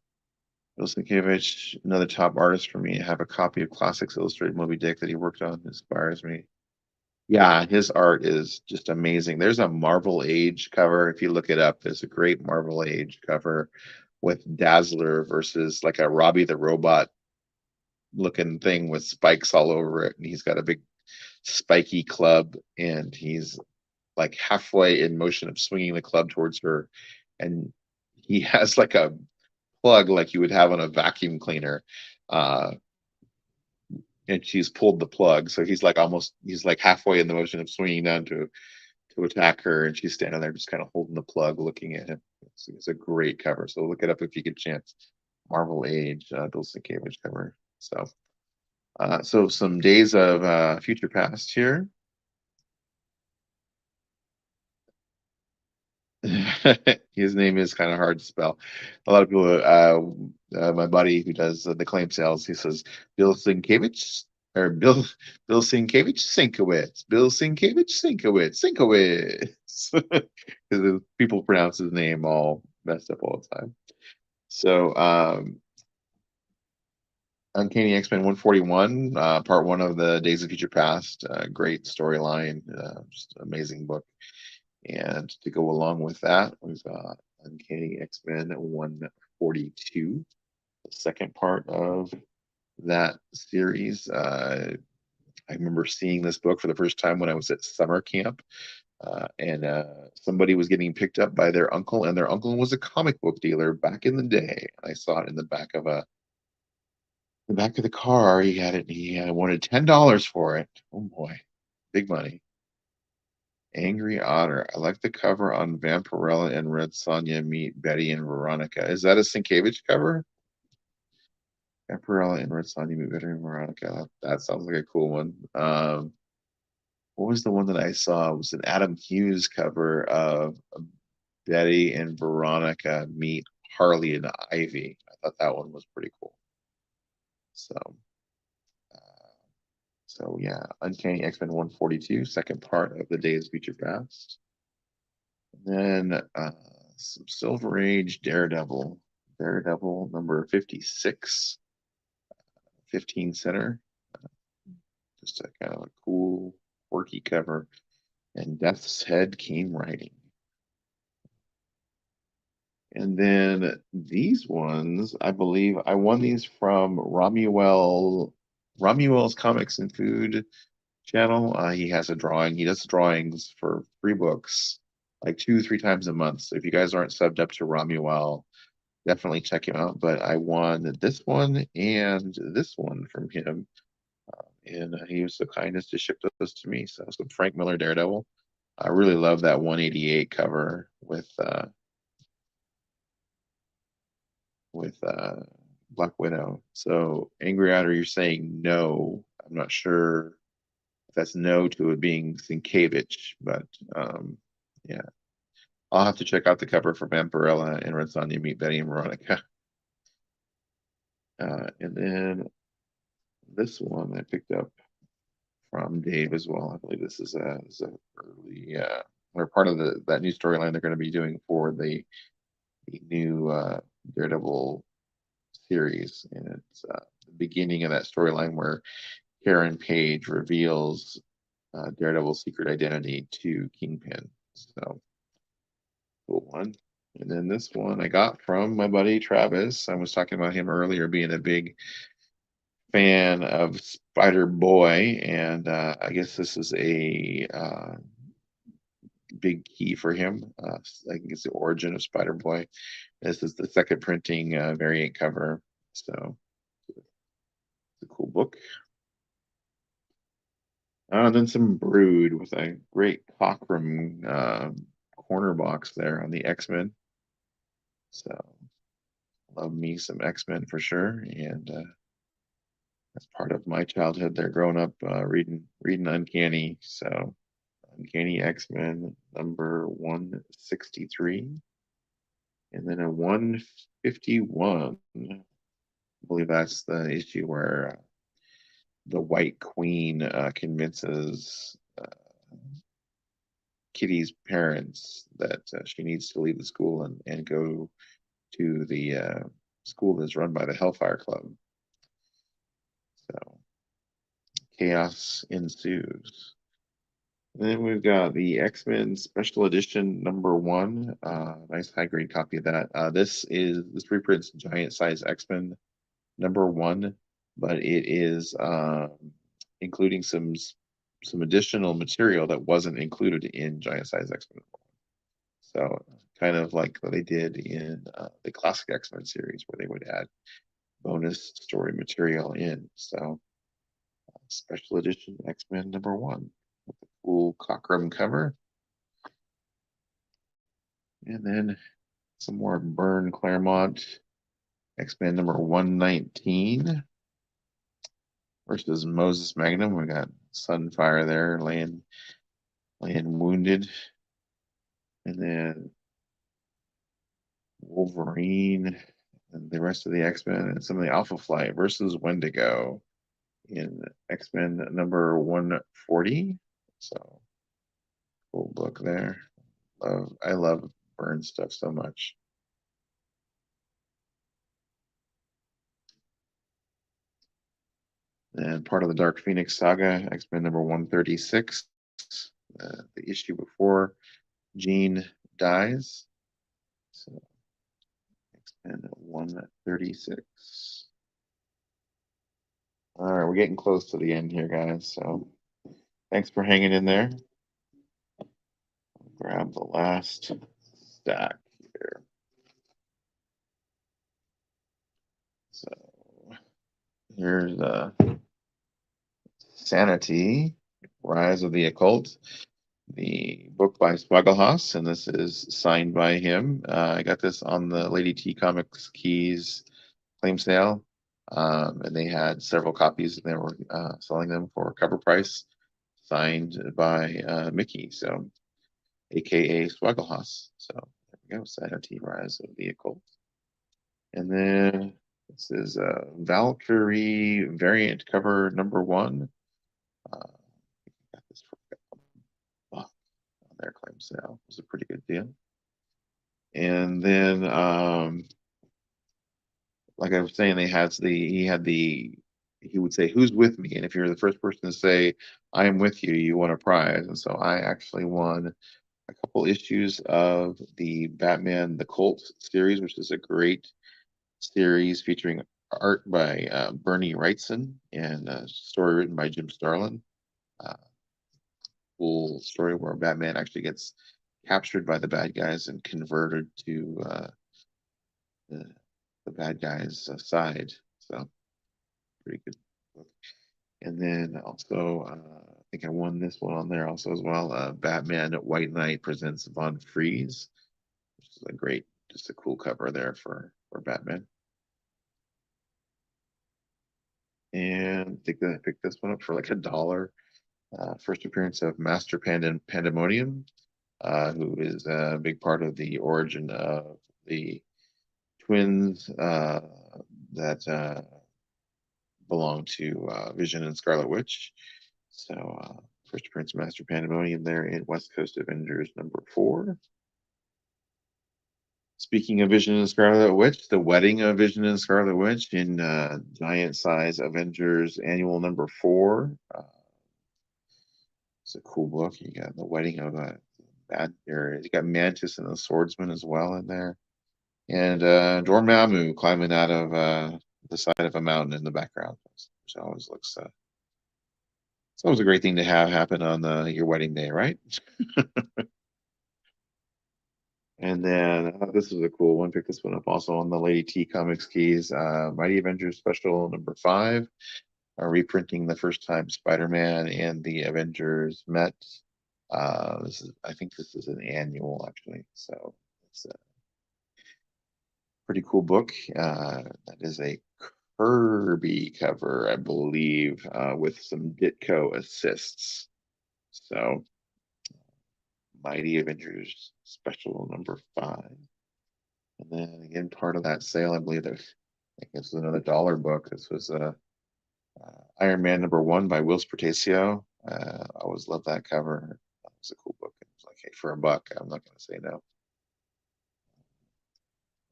Bill Sienkiewicz, another top artist for me. I have a copy of Classics Illustrated Moby Dick that he worked on. It inspires me. Yeah, his art is just amazing. There's a Marvel Age cover. If you look it up, there's a great Marvel Age cover with Dazzler versus like a Robbie the Robot looking thing with spikes all over it. And he's got a big spiky club and he's like halfway in motion of swinging the club towards her. And he has like a plug like you would have on a vacuum cleaner. Uh, and she's pulled the plug. So he's like halfway in the motion of swinging down to attack her, and she's standing there just kind of holding the plug, looking at him. It's a great cover. So look it up if you get a chance. Marvel Age, Bill Sienkiewicz cover. So some days of future past here. His name is kind of hard to spell. A lot of people, my buddy who does the claim sales, he says Bill Sienkiewicz or Bill Sienkiewicz Sinkowitz, Bill Sienkiewicz Sinkowitz, Sinkowitz, because people pronounce his name all messed up all the time. So Uncanny X-Men 141, part one of the Days of Future Past, great storyline, just amazing book. And to go along with that, we've got Uncanny X-Men 142, the second part of that series. I remember seeing this book for the first time when I was at summer camp, and somebody was getting picked up by their uncle, and their uncle was a comic book dealer back in the day. I saw it in the back of the car. He had it. He wanted $10 for it. Oh boy, big money. Angry Otter. I like the cover on Vampirella and Red Sonja meet Betty and Veronica. Is that a Sienkiewicz cover? Vampirella and Red Sonja meet Betty and Veronica. That sounds like a cool one. What was the one that I saw? It was an Adam Hughes cover of Betty and Veronica meet Harley and Ivy. I thought that one was pretty cool. So, uh, so yeah, Uncanny X-Men 142, second part of the Days of Future Past. And then some Silver Age Daredevil. Daredevil number 56, 15 center. Just a kind of a cool, quirky cover. And Death's Head came riding. And then these ones, I believe I won these from Romuel's Comics and Food channel. He has a drawing. He does drawings for free books like 2, 3 times a month. So if you guys aren't subbed up to Romuel, definitely check him out. But I won this one and this one from him. And he was so kind as to ship those to me. So some Frank Miller Daredevil. I really love that 188 cover with Black Widow. So Angry Otter, you're saying no. I'm not sure that's no to it being Sienkiewicz, but yeah. I'll have to check out the cover for Vampirella and Red Sonja Meet Betty and Veronica. And then this one I picked up from Dave as well. I believe this is a early or part of that new storyline they're going to be doing for the new Daredevil series, and it's the beginning of that storyline where Karen Page reveals Daredevil's secret identity to Kingpin. So cool one. And then this one I got from my buddy Travis. I was talking about him earlier being a big fan of Spider Boy, and I guess this is a big key for him. I think it's the origin of Spider Boy. This is the second printing variant cover, so it's a cool book. And then some Brood with a great Cockrum corner box there on the X-Men. So love me some X-Men for sure, and that's part of my childhood there growing up reading Uncanny. So Uncanny X-Men number 163, and then a 151. I believe that's the issue where the White Queen convinces Kitty's parents that she needs to leave the school and go to the school that's run by the Hellfire Club. So chaos ensues. And then we've got the X-Men Special Edition number 1. Nice high grade copy of that. This reprints Giant Size X-Men number 1, but it is including some additional material that wasn't included in Giant Size X-Men. So kind of like what they did in the classic X-Men series, where they would add bonus story material in. So special edition X-Men number 1 with a cool Cockrum cover. And then some more Byrne Claremont X-Men number 119 versus Moses Magnum. We got Sunfire there laying wounded. And then Wolverine and the rest of the X-Men and some of the Alpha Flight versus Wendigo in X-Men number 140. So cool book there. I love Byrne stuff so much. And part of the Dark Phoenix saga, X-Men number 136, the issue before Jean dies. So X-Men 136. All right, we're getting close to the end here, guys. So thanks for hanging in there. Grab the last stack here. So here's Sanity, Rise of the Occult, the book by Swagelhaus, and this is signed by him. I got this on the Lady T Comics Keys claim sale, and they had several copies, and they were selling them for cover price, signed by Mickey, so aka Swagelhaus. So there we go, Sanity, Rise of the Occult. And then this is Valkyrie variant cover number 1. Got this for on their claim sale. It was a pretty good deal. And then, like I was saying, he would say, "Who's with me?" And if you're the first person to say, "I am with you," you won a prize. And so I actually won a couple issues of the Batman the Cult series, which is a great series featuring art by Bernie Wrightson and a story written by Jim Starlin. Cool story where Batman actually gets captured by the bad guys and converted to the bad guys' side. So pretty good book. And then also, I think I won this one on there also as well. Batman White Knight presents Von Freeze, which is just a cool cover there for Batman. And I think that I picked this one up for like $1. First appearance of Master Pandemonium, who is a big part of the origin of the twins that belong to Vision and Scarlet Witch. So, first appearance of Master Pandemonium there in West Coast Avengers #4. Speaking of Vision and Scarlet Witch, the wedding of Vision and Scarlet Witch in giant size Avengers Annual #4. It's a cool book. You got the wedding of you got Mantis and the Swordsman as well in there, and Dormammu climbing out of the side of a mountain in the background, which always looks. It's always a great thing to have happen on your wedding day, right? And then this is a cool one. Pick this one up also on the Lady T Comics Keys. Mighty Avengers Special #5. Reprinting the first time Spider-Man and the Avengers met. I think this is an annual actually, so it's a pretty cool book. That is a Kirby cover, I believe, with some Ditko assists. So, Mighty Avengers Special #5. And then again, part of that sale, I believe I think this was another dollar book. This was Iron Man #1 by Will Spertasio. I always loved that cover. That was a cool book. It was like, hey, for a buck, I'm not going to say no.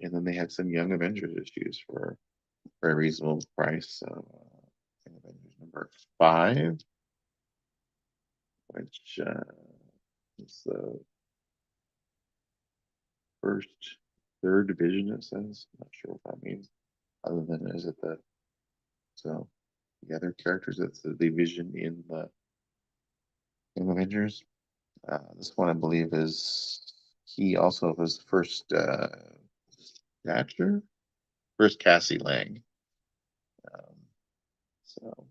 And then they had some Young Avengers issues for a reasonable price. So, Avengers #5, which is the third division, it says. Not sure what that means, other than is it the other characters, it's the division in the Avengers. This one, I believe, is he also his first stature, first Cassie Lang. So,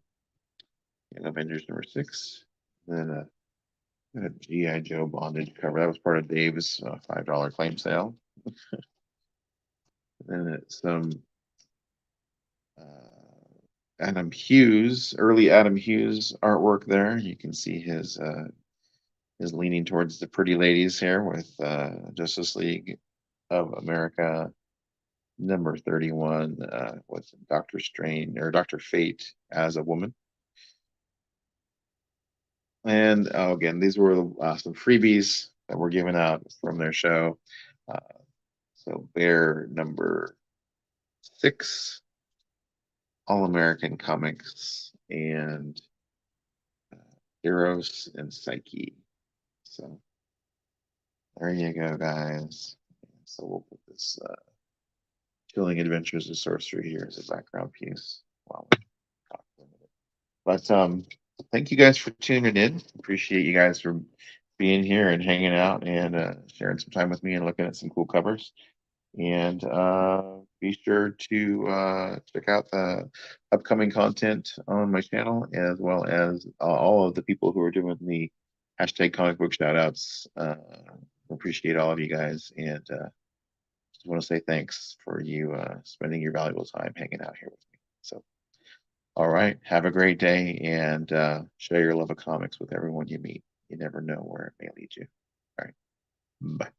in Avengers #6, then a GI Joe bondage cover. That was part of Dave's $5 claim sale. And then it's some Adam Hughes, early Adam Hughes artwork there. You can see his leaning towards the pretty ladies here with Justice League of America #31 with Doctor Strange or Doctor Fate as a woman. And again, these were some freebies that were given out from their show. So Bear #6, All American Comics, and Eros and Psyche. So there you go, guys. So we'll put this Chilling Adventures of Sorcery here as a background piece while we talk for a minute. But thank you guys for tuning in. Appreciate you guys for being here and hanging out and sharing some time with me and looking at some cool covers. And be sure to check out the upcoming content on my channel, as well as all of the people who are doing the hashtag comic book shout outs. Appreciate all of you guys, and just want to say thanks for you spending your valuable time hanging out here with me. So, all right, have a great day, and share your love of comics with everyone you meet. You never know where it may lead you. All right, bye.